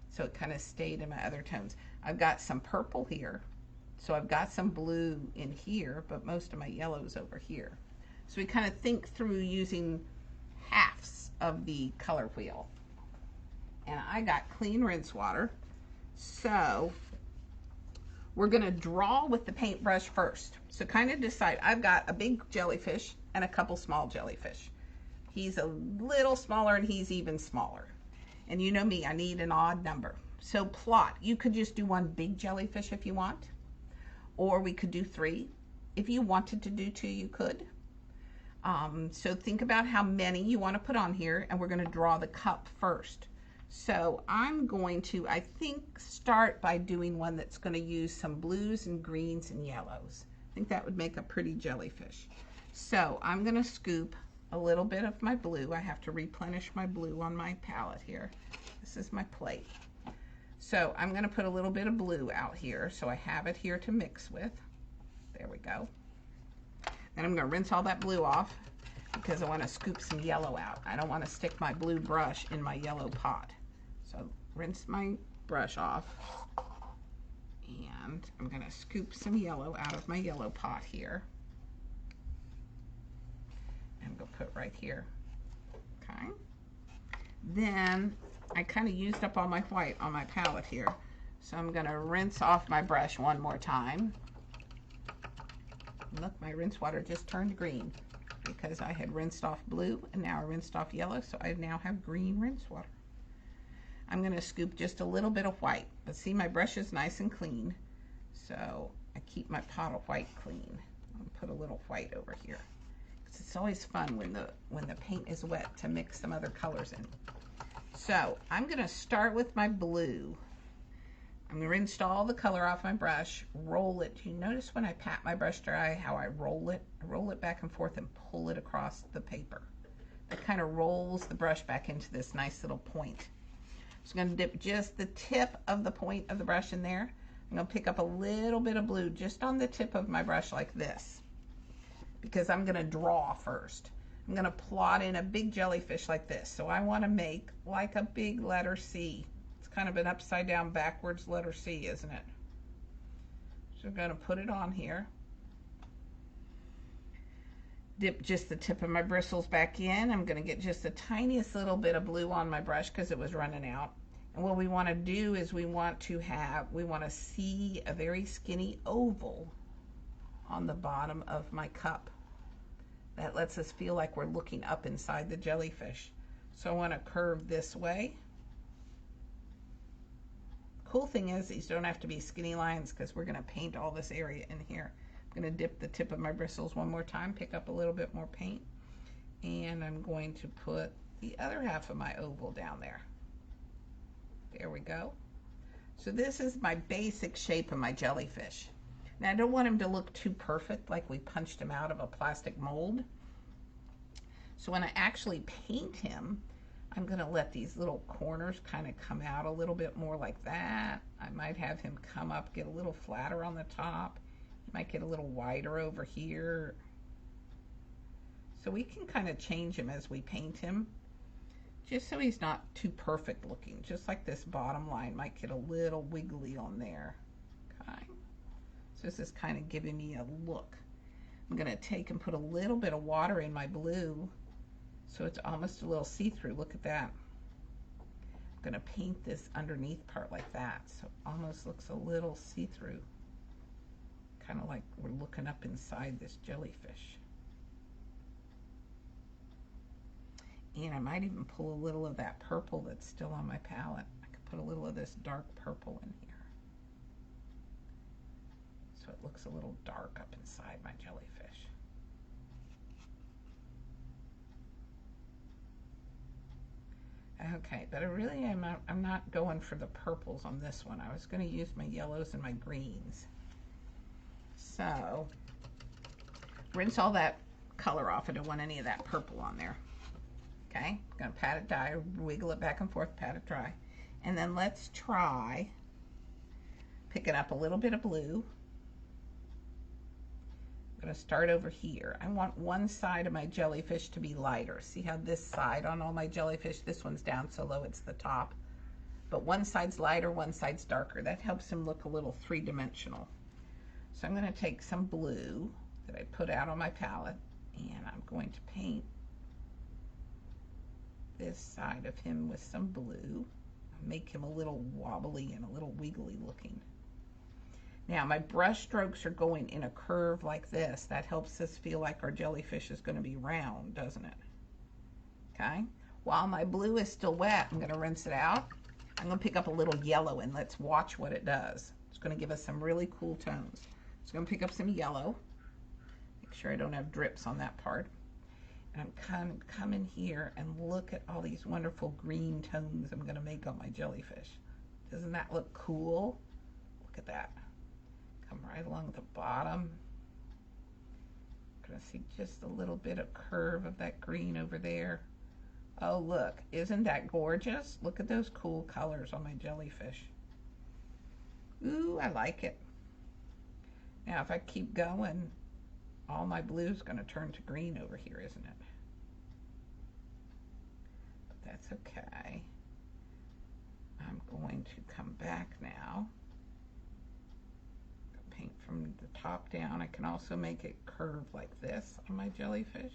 So it kind of stayed in my other tones. I've got some purple here. So I've got some blue in here, but most of my yellow's over here. So we kind of think through using halves of the color wheel. And I got clean rinse water. So we're going to draw with the paintbrush first. So kind of decide, I've got a big jellyfish and a couple small jellyfish. He's a little smaller and he's even smaller. And you know me, I need an odd number. So plot. You could just do one big jellyfish if you want. Or we could do 3. If you wanted to do 2, you could. So think about how many you want to put on here, and we're going to draw the cup first. So I'm going to, I think, start by doing one that's going to use some blues and greens and yellows. I think that would make a pretty jellyfish. So I'm going to scoop a little bit of my blue. I have to replenish my blue on my palette here. This is my plate. So I'm going to put a little bit of blue out here so I have it here to mix with. There we go. Then I'm going to rinse all that blue off because I want to scoop some yellow out. I don't want to stick my blue brush in my yellow pot. So rinse my brush off, and I'm going to scoop some yellow out of my yellow pot here. I'm going to put right here. Okay. Then I kind of used up all my white on my palette here. So I'm going to rinse off my brush one more time. Look, my rinse water just turned green because I had rinsed off blue and now I rinsed off yellow, so I now have green rinse water. I'm going to scoop just a little bit of white, but see, my brush is nice and clean, so I keep my pot of white clean. I'll put a little white over here. It's always fun when the paint is wet to mix some other colors in. So I'm going to start with my blue. I'm going to rinse all the color off my brush, roll it. You notice when I pat my brush dry how I roll it? I roll it back and forth and pull it across the paper. That kind of rolls the brush back into this nice little point. So I'm going to dip just the tip of the point of the brush in there. I'm going to pick up a little bit of blue just on the tip of my brush like this, because I'm going to draw first. I'm going to plot in a big jellyfish like this. So I want to make like a big letter C. It's kind of an upside down backwards letter C, isn't it? So I'm going to put it on here. dip just the tip of my bristles back in. I'm going to get just the tiniest little bit of blue on my brush because it was running out. And what we want to do is we want to see a very skinny oval on the bottom of my cup. That lets us feel like we're looking up inside the jellyfish. So I want to curve this way. Cool thing is these don't have to be skinny lines because we're going to paint all this area in here. I'm going to dip the tip of my bristles one more time, pick up a little bit more paint, and I'm going to put the other half of my oval down there. There we go. So this is my basic shape of my jellyfish. Now I don't want him to look too perfect like we punched him out of a plastic mold. So when I actually paint him, I'm going to let these little corners kind of come out a little bit more like that. I might have him come up, get a little flatter on the top. He might get a little wider over here. So we can kind of change him as we paint him, just so he's not too perfect looking. Just like this bottom line might get a little wiggly on there. Okay. So this is kind of giving me a look. I'm going to take and put a little bit of water in my blue so it's almost a little see-through. Look at that. I'm going to paint this underneath part like that so it almost looks a little see-through. Kind of like we're looking up inside this jellyfish. And I might even pull a little of that purple that's still on my palette. I could put a little of this dark purple in here. So it looks a little dark up inside my jellyfish. Okay, but I'm not going for the purples on this one. I was going to use my yellows and my greens. So, rinse all that color off. I don't want any of that purple on there. Okay, I'm going to pat it dry, wiggle it back and forth, pat it dry. And then let's try picking up a little bit of blue. I'm going to start over here. I want one side of my jellyfish to be lighter. See how this side on all my jellyfish, this one's down so low it's the top. But one side's lighter, one side's darker. That helps him look a little three-dimensional. So I'm going to take some blue that I put out on my palette, and I'm going to paint this side of him with some blue. Make him a little wobbly and a little wiggly looking. Now my brush strokes are going in a curve like this. That helps us feel like our jellyfish is going to be round, doesn't it? Okay. While my blue is still wet, I'm going to rinse it out. I'm going to pick up a little yellow and let's watch what it does. It's going to give us some really cool tones. So I'm going to pick up some yellow. Make sure I don't have drips on that part. And I'm kind of come in here and look at all these wonderful green tones I'm going to make on my jellyfish. Doesn't that look cool? Look at that. Come right along the bottom. Gonna see just a little bit of curve of that green over there. Oh look, isn't that gorgeous? Look at those cool colors on my jellyfish. Ooh, I like it. Now if I keep going, all my blue's gonna turn to green over here, isn't it? But that's okay. I'm going to come back now. Paint from the top down. I can also make it curve like this on my jellyfish.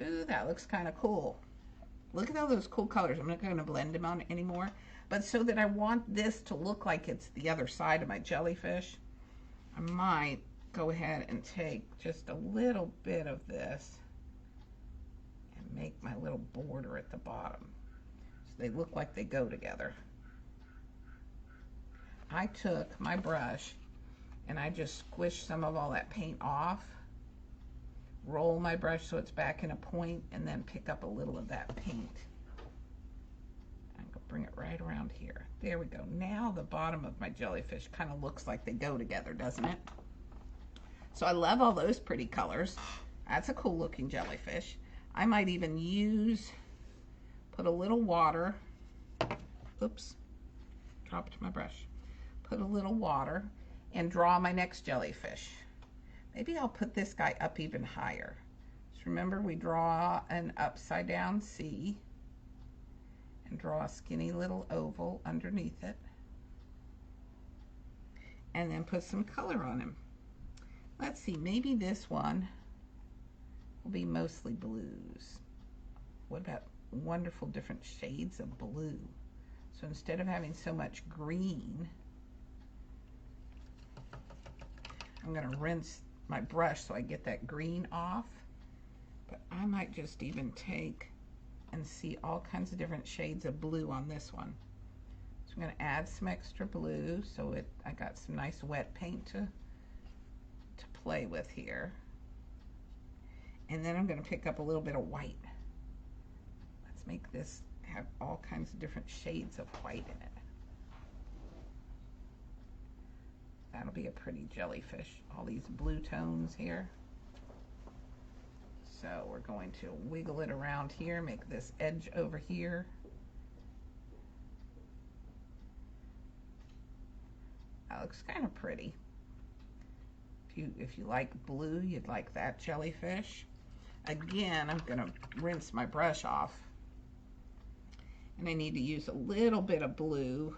Ooh, that looks kind of cool. Look at all those cool colors. I'm not going to blend them on anymore, but so that I want this to look like it's the other side of my jellyfish, I might go ahead and take just a little bit of this and make my little border at the bottom so they look like they go together. I took my brush and I just squished some of all that paint off, roll my brush so it's back in a point, and then pick up a little of that paint. I'm going to bring it right around here. There we go. Now the bottom of my jellyfish kind of looks like they go together, doesn't it? So I love all those pretty colors. That's a cool looking jellyfish. I might even put a little water. Oops, dropped my brush. Put a little water and draw my next jellyfish. Maybe I'll put this guy up even higher. Just remember we draw an upside down C and draw a skinny little oval underneath it. And then put some color on him. Let's see, maybe this one will be mostly blues. What about wonderful different shades of blue? So instead of having so much green, I'm going to rinse my brush so I get that green off. But I might just even take and see all kinds of different shades of blue on this one. So I'm going to add some extra blue so I got some nice wet paint to play with here. And then I'm going to pick up a little bit of white. Let's make this have all kinds of different shades of white in it. That'll be a pretty jellyfish. All these blue tones here. So we're going to wiggle it around here, make this edge over here. That looks kind of pretty. If you like blue, you'd like that jellyfish. Again, I'm going to rinse my brush off. And I need to use a little bit of blue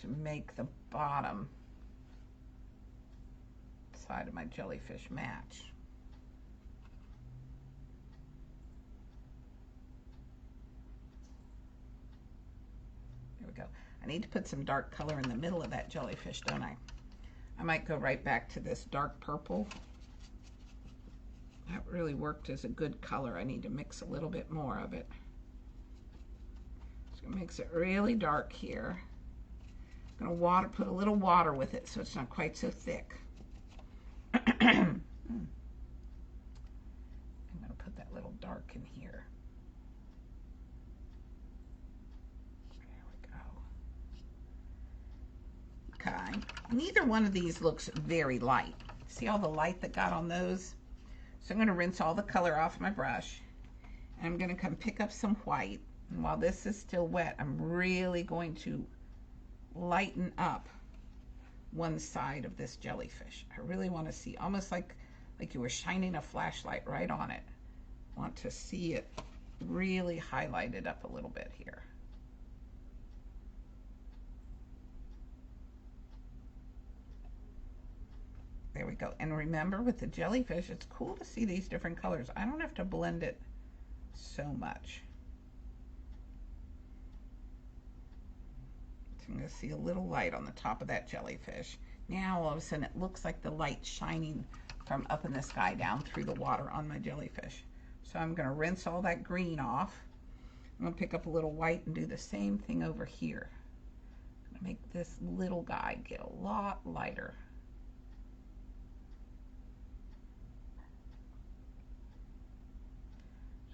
to make the bottom side of my jellyfish match. There we go. I need to put some dark color in the middle of that jellyfish, don't I? I might go right back to this dark purple. That really worked as a good color. I need to mix a little bit more of it. Just gonna mix it really dark here. I'm gonna put a little water with it so it's not quite so thick. I'm gonna put that little dark in here. There we go. Okay, neither one of these looks very light. See all the light that got on those? So I'm gonna rinse all the color off my brush. And I'm gonna come pick up some white. And while this is still wet, I'm really going to lighten up one side of this jellyfish. I really want to see, almost like you were shining a flashlight right on it. I want to see it really highlighted up a little bit here. There we go. And remember, with the jellyfish, it's cool to see these different colors. I don't have to blend it so much. I'm going to see a little light on the top of that jellyfish. Now all of a sudden it looks like the light shining from up in the sky down through the water on my jellyfish. So I'm going to rinse all that green off. I'm going to pick up a little white and do the same thing over here. I'm going to make this little guy get a lot lighter.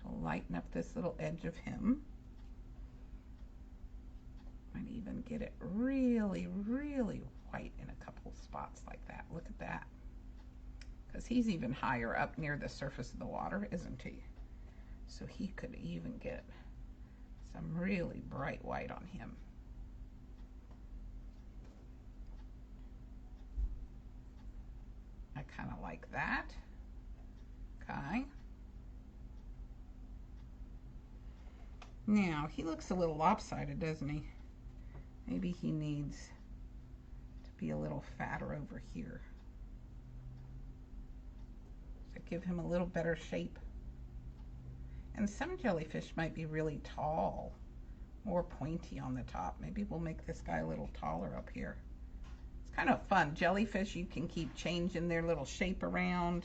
So lighten up this little edge of him. Might even get it really, really white in a couple spots like that. Look at that. Because he's even higher up near the surface of the water, isn't he? So he could even get some really bright white on him. I kind of like that. Okay. Now, he looks a little lopsided, doesn't he? Maybe he needs to be a little fatter over here. So give him a little better shape. And some jellyfish might be really tall, more pointy on the top. Maybe we'll make this guy a little taller up here. It's kind of fun. Jellyfish, you can keep changing their little shape around.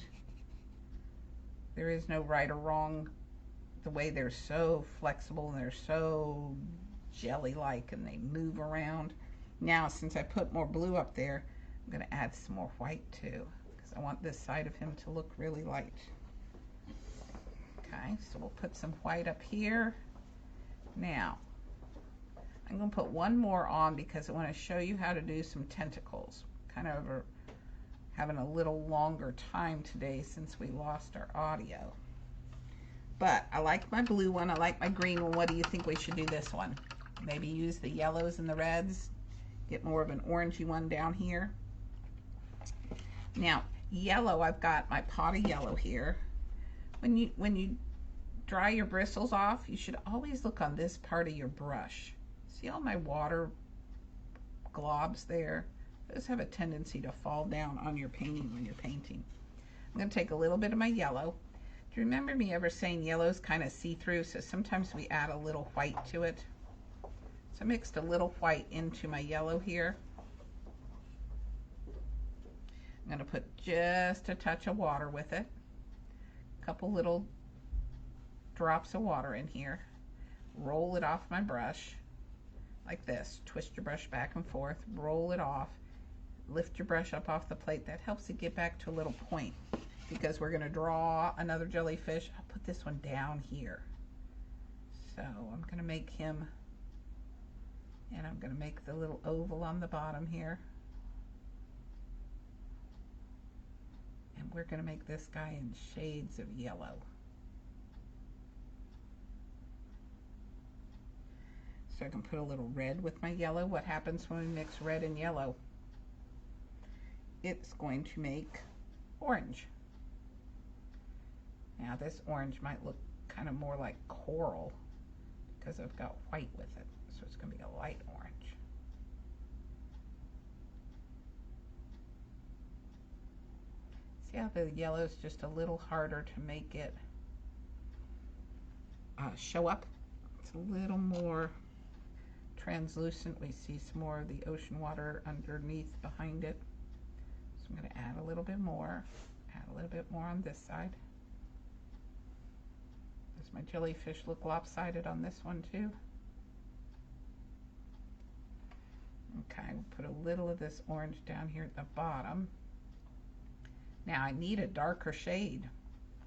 There is no right or wrong. The way they're so flexible and they're so jelly-like and they move around. Now, since I put more blue up there, I'm going to add some more white too, because I want this side of him to look really light. Okay, so we'll put some white up here. Now, I'm going to put one more on because I want to show you how to do some tentacles. Kind of having a little longer time today since we lost our audio. But I like my blue one, I like my green one. What do you think we should do this one? Maybe use the yellows and the reds. Get more of an orangey one down here. Now, yellow, I've got my pot of yellow here. When you dry your bristles off, you should always look on this part of your brush. See all my water globs there? Those have a tendency to fall down on your painting when you're painting. I'm going to take a little bit of my yellow. Do you remember me ever saying yellow's kind of see-through, so sometimes we add a little white to it? So I mixed a little white into my yellow here. I'm going to put just a touch of water with it. A couple little drops of water in here. Roll it off my brush like this. Twist your brush back and forth, roll it off, lift your brush up off the plate. That helps it get back to a little point because we're going to draw another jellyfish. I'll put this one down here. So I'm going to make him, and I'm going to make the little oval on the bottom here. And we're going to make this guy in shades of yellow. So I can put a little red with my yellow. What happens when we mix red and yellow? It's going to make orange. Now this orange might look kind of more like coral because I've got white with it. So it's going to be a light orange. See how the yellow is just a little harder to make it show up? It's a little more translucent. We see some more of the ocean water underneath behind it. So I'm going to add a little bit more. Add a little bit more on this side. Does my jellyfish look lopsided on this one too? Okay, we'll put a little of this orange down here at the bottom. Now I need a darker shade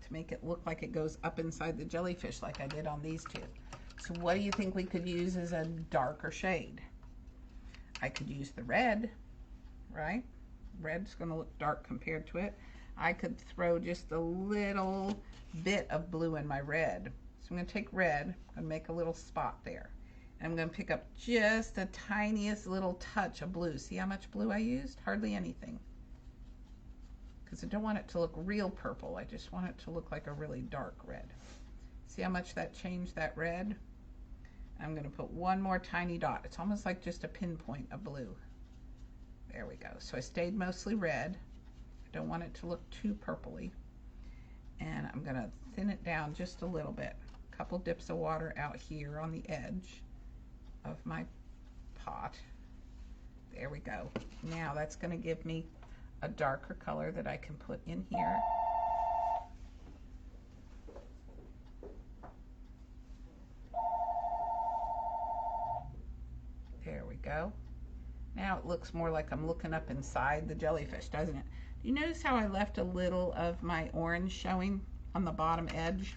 to make it look like it goes up inside the jellyfish like I did on these two. So what do you think we could use as a darker shade? I could use the red, right? Red's going to look dark compared to it. I could throw just a little bit of blue in my red. So I'm going to take red and make a little spot there. And I'm going to pick up just the tiniest little touch of blue. See how much blue I used? Hardly anything. Because I don't want it to look real purple. I just want it to look like a really dark red. See how much that changed that red? I'm going to put one more tiny dot. It's almost like just a pinpoint of blue. There we go. So I stayed mostly red. I don't want it to look too purpley. And I'm going to thin it down just a little bit. A couple dips of water out here on the edge of my pot. There we go. Now that's going to give me a darker color that I can put in here. There we go. Now it looks more like I'm looking up inside the jellyfish, doesn't it? Do you notice how I left a little of my orange showing on the bottom edge?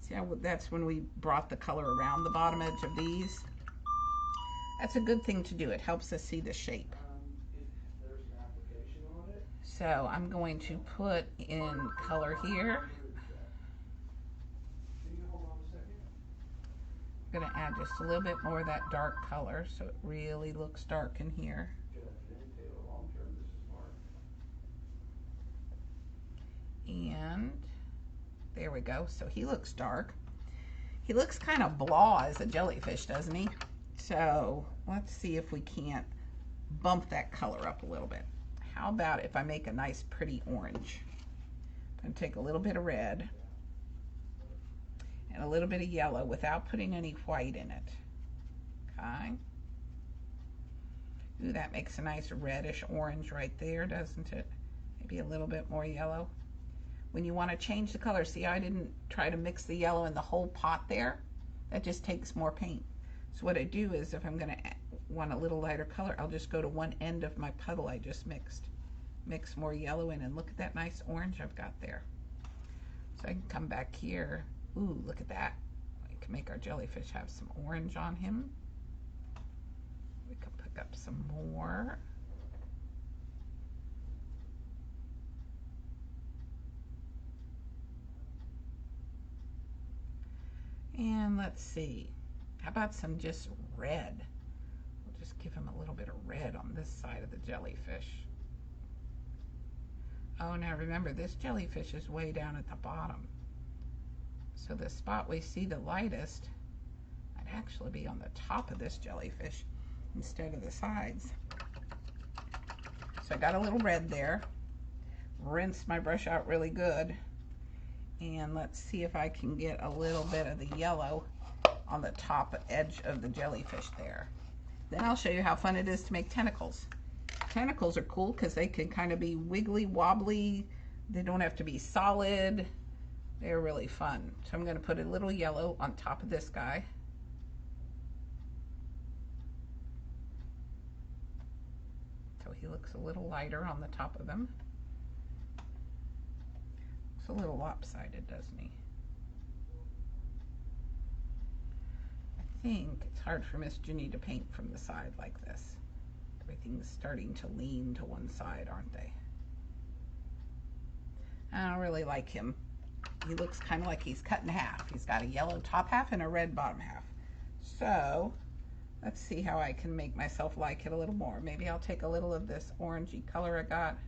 See how that's when we brought the color around the bottom edge of these? That's a good thing to do. It helps us see the shape.
If there's an application on it.
So I'm going to put in color here.
Can you hold on a second?
I'm going to add just a little bit more of that dark color so it really looks dark in here. And there we go. So he looks dark. He looks kind of blah as a jellyfish, doesn't he? So let's see if we can't bump that color up a little bit. How about if I make a nice pretty orange? I'm going to take a little bit of red and a little bit of yellow without putting any white in it. Okay. Ooh, that makes a nice reddish orange right there, doesn't it? Maybe a little bit more yellow. When you want to change the color, see how I didn't try to mix the yellow in the whole pot there? That just takes more paint. So what I do is if I'm going to want a little lighter color, I'll just go to one end of my puddle I just mixed. Mix more yellow in and look at that nice orange I've got there. So I can come back here. Ooh, look at that. We can make our jellyfish have some orange on him. We can pick up some more. And let's see, how about some just red? We'll just give him a little bit of red on this side of the jellyfish. Oh, now remember, this jellyfish is way down at the bottom. So the spot we see the lightest might actually be on the top of this jellyfish instead of the sides. So I got a little red there. Rinse my brush out really good. And let's see if I can get a little bit of the yellow on the top edge of the jellyfish there. Then I'll show you how fun it is to make tentacles. Tentacles are cool because they can kind of be wiggly, wobbly. They don't have to be solid. They're really fun. So I'm going to put a little yellow on top of this guy. So he looks a little lighter on the top of him. Looks a little lopsided, doesn't he? I think it's hard for Miss Ginny to paint from the side like this. Everything's starting to lean to one side, aren't they? I don't really like him. He looks kind of like he's cut in half. He's got a yellow top half and a red bottom half. So let's see how I can make myself like it a little more. Maybe I'll take a little of this orangey color I got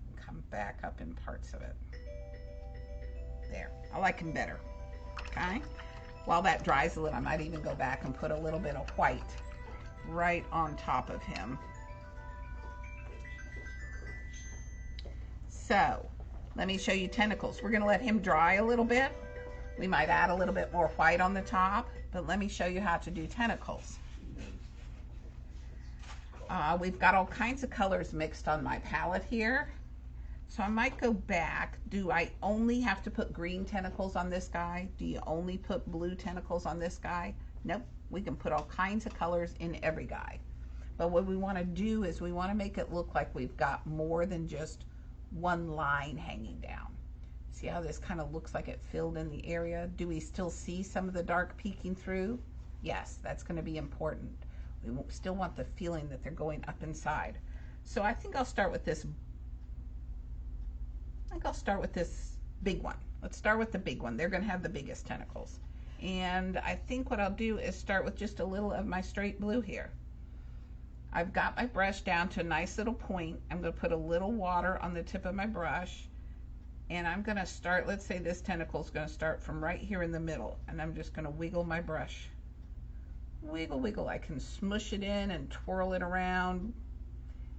and come back up in parts of it. There, I like him better, okay? While that dries a little, I might even go back and put a little bit of white right on top of him. So let me show you tentacles. We're going to let him dry a little bit. We might add a little bit more white on the top, but let me show you how to do tentacles. We've got all kinds of colors mixed on my palette here. So I might go back. Do I only have to put green tentacles on this guy? Do you only put blue tentacles on this guy? Nope. We can put all kinds of colors in every guy. But what we want to do is we want to make it look like we've got more than just one line hanging down. See how this kind of looks like it filled in the area? Do we still see some of the dark peeking through? Yes, that's going to be important. We still want the feeling that they're going up inside. So I think I'll start with this. Big one. Let's start with the big one. They're going to have the biggest tentacles. And I think what I'll do is start with just a little of my straight blue here. I've got my brush down to a nice little point. I'm going to put a little water on the tip of my brush. And I'm going to start, let's say this tentacle is going to start from right here in the middle. And I'm just going to wiggle my brush. Wiggle, wiggle. I can smush it in and twirl it around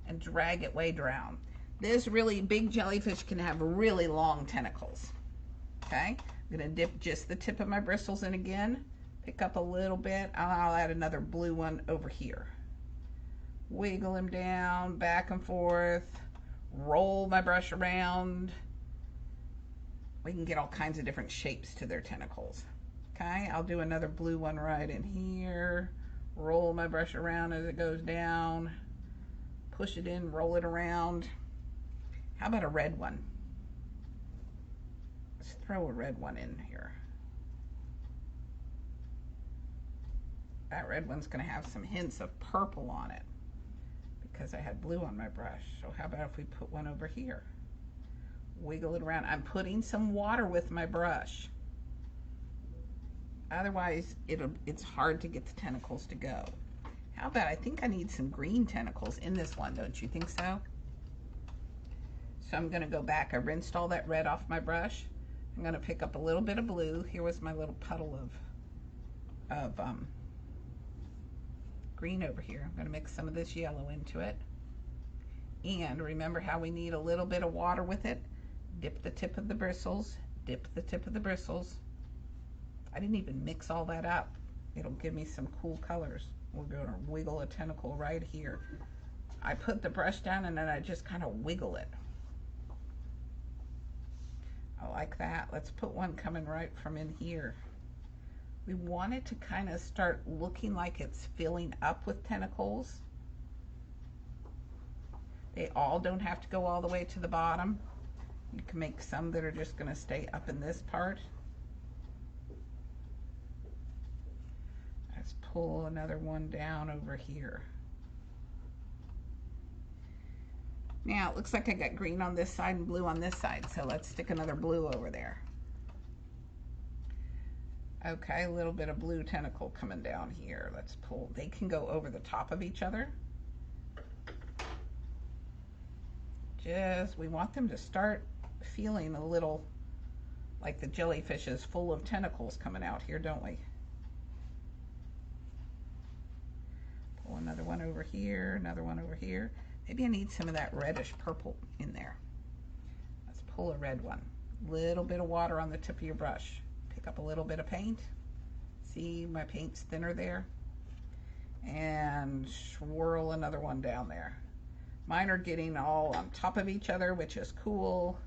and drag it way down. This really big jellyfish can have really long tentacles. Okay, I'm going to dip just the tip of my bristles in again. Pick up a little bit. I'll add another blue one over here. Wiggle him down, back and forth. Roll my brush around. We can get all kinds of different shapes to their tentacles. Okay, I'll do another blue one right in here. Roll my brush around as it goes down. Push it in, roll it around. How about a red one? Let's throw a red one in here. That red one's going to have some hints of purple on it because I had blue on my brush. So how about if we put one over here? Wiggle it around. I'm putting some water with my brush. Otherwise, it's hard to get the tentacles to go. How about, I think I need some green tentacles in this one, don't you think so? So I'm going to go back. I rinsed all that red off my brush. I'm going to pick up a little bit of blue. Here was my little puddle of green over here. I'm going to mix some of this yellow into it. And remember how we need a little bit of water with it? Dip the tip of the bristles. Dip the tip of the bristles. I didn't even mix all that up. It'll give me some cool colors. We're going to wiggle a tentacle right here. I put the brush down and then I just kind of wiggle it. I like that. Let's put one coming right from in here. We want it to kind of start looking like it's filling up with tentacles. They all don't have to go all the way to the bottom. You can make some that are just going to stay up in this part. Let's pull another one down over here. Now it looks like I got green on this side and blue on this side, so let's stick another blue over there. Okay, a little bit of blue tentacle coming down here. Let's pull. They can go over the top of each other. We want them to start feeling a little like the jellyfish is full of tentacles coming out here, don't we? Pull another one over here, another one over here. Maybe I need some of that reddish purple in there. Let's pull a red one. Little bit of water on the tip of your brush. Pick up a little bit of paint. See, my paint's thinner there. And swirl another one down there. Mine are getting all on top of each other, which is cool.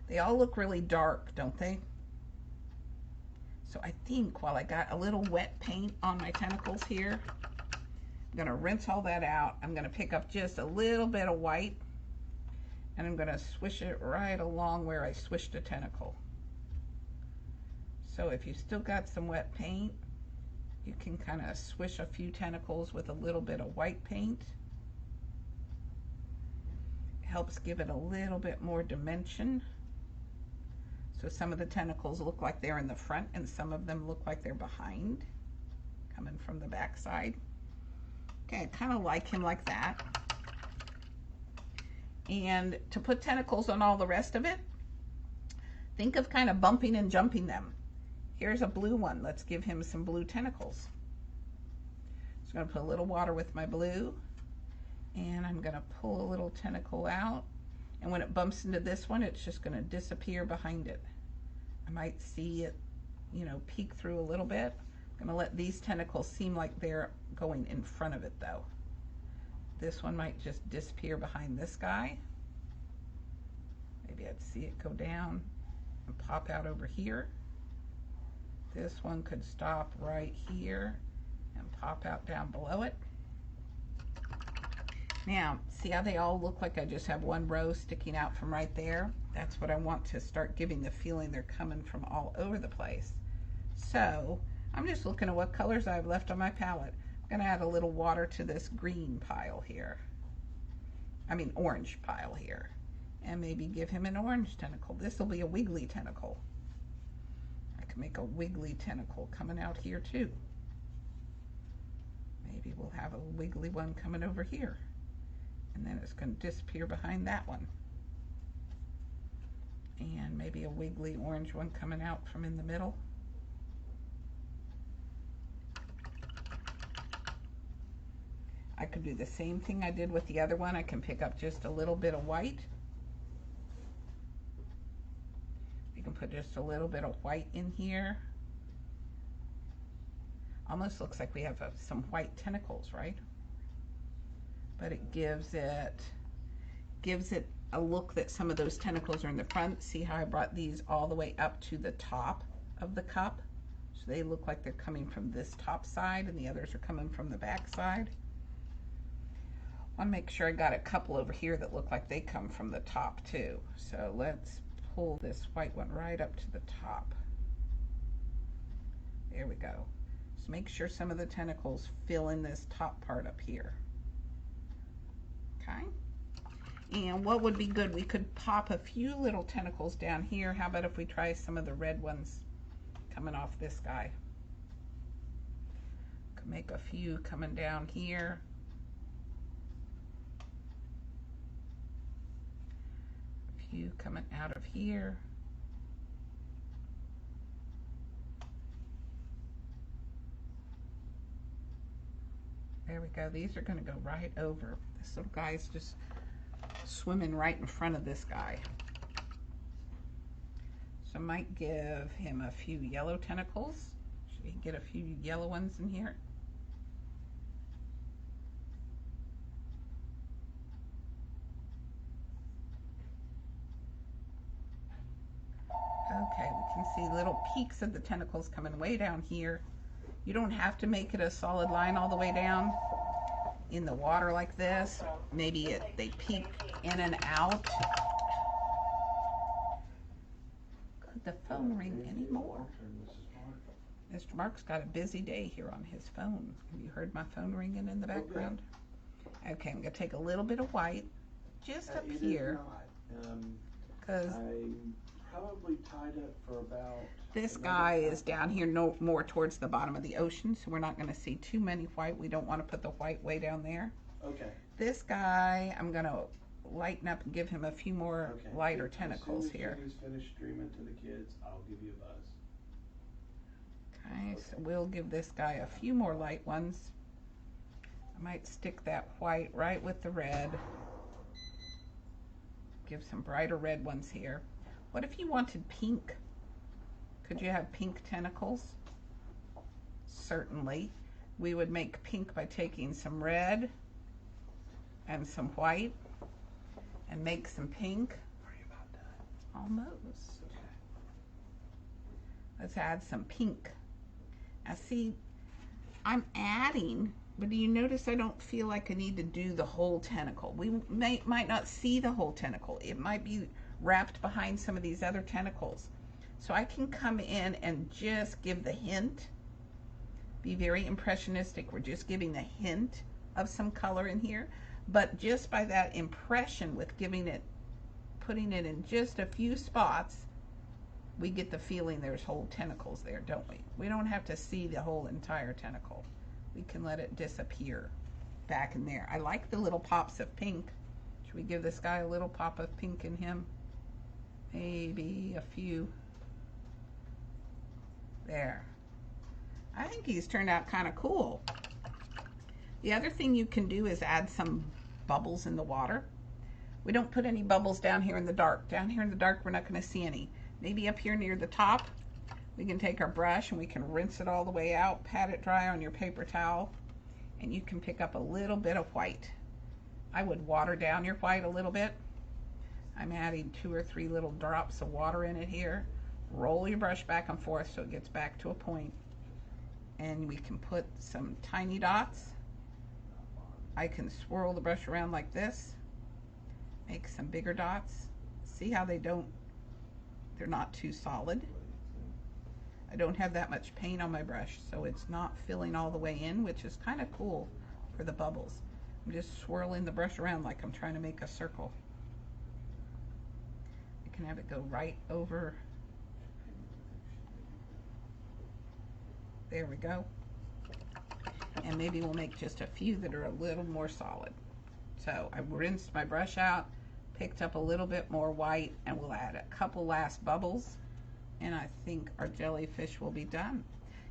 They all look really dark, don't they? So I think while I got a little wet paint on my tentacles here, I'm gonna rinse all that out. I'm gonna pick up just a little bit of white and I'm gonna swish it right along where I swished a tentacle. So if you still got some wet paint, you can kind of swish a few tentacles with a little bit of white paint. It helps give it a little bit more dimension. So some of the tentacles look like they're in the front and some of them look like they're behind, coming from the back side. Okay, I kind of like him like that. And to put tentacles on all the rest of it, think of kind of bumping and jumping them. Here's a blue one. Let's give him some blue tentacles. So I'm going to put a little water with my blue, and I'm going to pull a little tentacle out. And when it bumps into this one, it's just going to disappear behind it. I might see it, you know, peek through a little bit. I'm going to let these tentacles seem like they're going in front of it, though. This one might just disappear behind this guy. Maybe I'd see it go down and pop out over here. This one could stop right here and pop out down below it. Now, see how they all look like I just have one row sticking out from right there? That's what I want to start giving the feeling they're coming from all over the place. So, I'm just looking at what colors I have left on my palette. I'm going to add a little water to this green pile here. I mean orange pile here. And maybe give him an orange tentacle. This will be a wiggly tentacle. I can make a wiggly tentacle coming out here too. Maybe we'll have a wiggly one coming over here. And then it's going to disappear behind that one. And maybe a wiggly orange one coming out from in the middle. I could do the same thing I did with the other one. I can pick up just a little bit of white. You can put just a little bit of white in here. Almost looks like we have some white tentacles, right? But it gives it a look that some of those tentacles are in the front. See how I brought these all the way up to the top of the cup? So they look like they're coming from this top side and the others are coming from the back side. I want to make sure I got a couple over here that look like they come from the top too. So let's pull this white one right up to the top. There we go. Just make sure some of the tentacles fill in this top part up here. Okay. And what would be good, we could pop a few little tentacles down here. How about if we try some of the red ones coming off this guy? Could make a few coming down here. A few coming out of here. There we go. These are going to go right over. This little guy's just swimming right in front of this guy. So I might give him a few yellow tentacles. Should he get a few yellow ones in here? Okay, we can see little peaks of the tentacles coming way down here. You don't have to make it a solid line all the way down in the water like this. Maybe they peek in and out. Could the phone ring anymore? Mr. Mark's got a busy day here on his phone. Have you heard my phone ringing in the background? Okay, I'm going to take a little bit of white just up here. Because
probably tied up for about...
This guy is down here no more towards the bottom of the ocean, so we're not going to see too many white. We don't want to put the white way down there.
Okay.
This guy, I'm going to lighten up and give him a few more lighter tentacles here.
As soon as Jenny's finished streaming to the kids, I'll give you a buzz.
Okay, so we'll give this guy a few more light ones. I might stick that white right with the red. Give some brighter red ones here. What if you wanted pink? Could you have pink tentacles? Certainly. We would make pink by taking some red and some white and make some pink.
Are you about done?
Almost.
Okay.
Let's add some pink. Now see, I'm adding, but do you notice I don't feel like I need to do the whole tentacle? We might not see the whole tentacle. It might be wrapped behind some of these other tentacles. So I can come in and just give the hint. Be very impressionistic. We're just giving the hint of some color in here. But just by that impression with giving it, putting it in just a few spots, we get the feeling there's whole tentacles there, don't we? We don't have to see the whole entire tentacle. We can let it disappear back in there. I like the little pops of pink. Should we give this guy a little pop of pink in him? Maybe a few. There. I think he's turned out kind of cool. The other thing you can do is add some bubbles in the water. We don't put any bubbles down here in the dark. Down here in the dark, we're not going to see any. Maybe up here near the top, we can take our brush and we can rinse it all the way out, pat it dry on your paper towel, and you can pick up a little bit of white. I would water down your white a little bit. I'm adding 2 or 3 little drops of water in it here. Roll your brush back and forth so it gets back to a point. And we can put some tiny dots. I can swirl the brush around like this. Make some bigger dots. See how they're not too solid. I don't have that much paint on my brush, so it's not filling all the way in, which is kind of cool for the bubbles. I'm just swirling the brush around like I'm trying to make a circle. I can have it go right over. There we go. And maybe we'll make just a few that are a little more solid. So I rinsed my brush out, picked up a little bit more white, and we'll add a couple last bubbles, and I think our jellyfish will be done.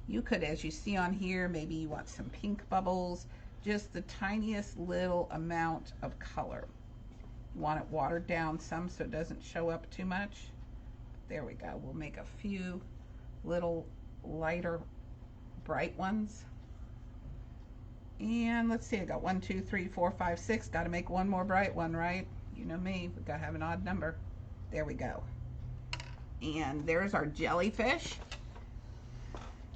You could, as you see on here, maybe you want some pink bubbles, just the tiniest little amount of color. You want it watered down some so it doesn't show up too much. There we go. We'll make a few little lighter bright ones. And let's see, I got 1, 2, 3, 4, 5, 6. Got to make one more bright one, right? You know me, we've got to have an odd number. There we go. And there's our jellyfish.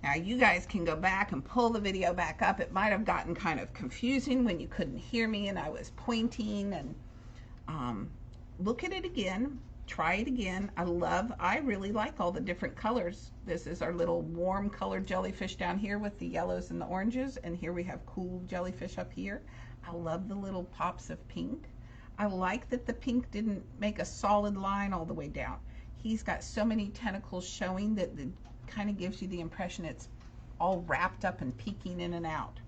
Now you guys can go back and pull the video back up. It might have gotten kind of confusing when you couldn't hear me and I was pointing, and look at it again. Try it again. I really like all the different colors. This is our little warm colored jellyfish down here with the yellows and the oranges, and here we have cool jellyfish up here. I love the little pops of pink. I like that the pink didn't make a solid line all the way down. He's got so many tentacles showing that it kind of gives you the impression it's all wrapped up and peeking in and out.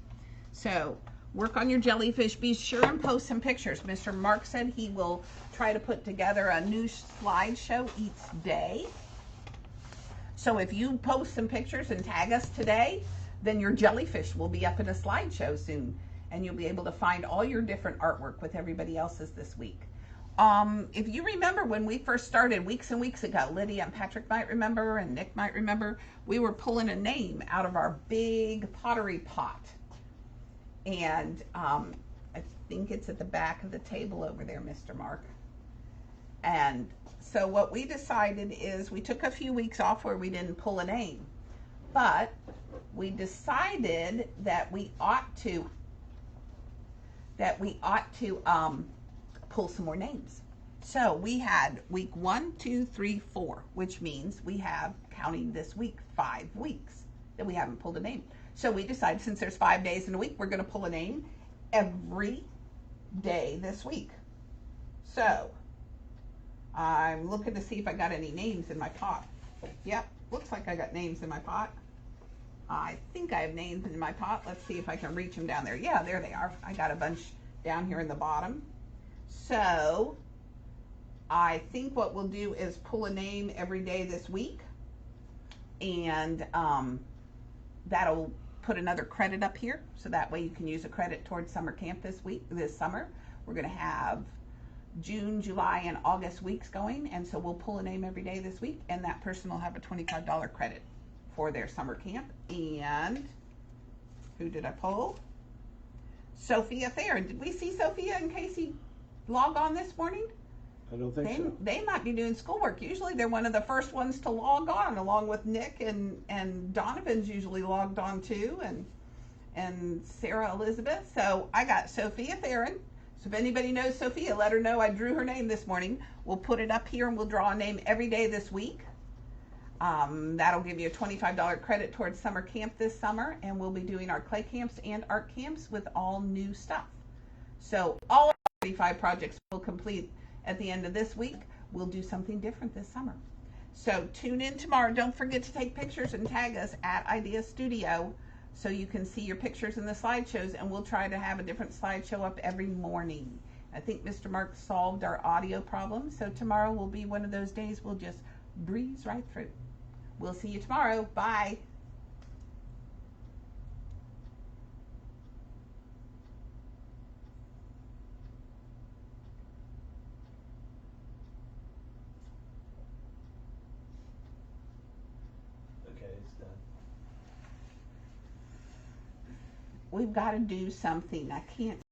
So work on your jellyfish. Be sure and post some pictures. Mr. Mark said he will try to put together a new slideshow each day. So if you post some pictures and tag us today, then your jellyfish will be up in a slideshow soon, and you'll be able to find all your different artwork with everybody else's this week. If you remember when we first started weeks and weeks ago, Lydia and Patrick might remember, and Nick might remember, we were pulling a name out of our big pottery pot. And I think it's at the back of the table over there, Mr. Mark. And so what we decided is we took a few weeks off where we didn't pull a name, but we decided that we ought to pull some more names. So we had week 1, 2, 3, 4, which means we have, counting this week, 5 weeks that we haven't pulled a name. So we decided, since there's 5 days in a week, we're going to pull a name every day this week. So I'm looking to see if I got any names in my pot. Yep, looks like I got names in my pot. I think I have names in my pot. Let's see if I can reach them down there. Yeah, there they are. I got a bunch down here in the bottom. So I think what we'll do is pull a name every day this week, and that'll put another credit up here, so that way you can use a credit towards summer camp this summer. We're going to have June, July, and August weeks going, and so we'll pull a name every day this week, and that person will have a $25 credit for their summer camp. And who did I pull? Sophia Theron. Did we see Sophia and Casey log on this morning?
I don't think so.
They might be doing schoolwork. Usually they're one of the first ones to log on, along with Nick, and Donovan's usually logged on too, and Sarah Elizabeth. So I got Sophia Theron. So if anybody knows Sophia, let her know I drew her name this morning. We'll put it up here and we'll draw a name every day this week. That'll give you a $25 credit towards summer camp this summer, and we'll be doing our clay camps and art camps with all new stuff. So all 35 projects will complete at the end of this week. We'll do something different this summer. So tune in tomorrow. Don't forget to take pictures and tag us at IDEAStudio so you can see your pictures in the slideshows, and we'll try to have a different slideshow up every morning. I think Mr. Mark solved our audio problem, so tomorrow will be one of those days we'll just breeze right through. We'll see you tomorrow. Bye.
Okay, it's done.
We've got to do something. I can't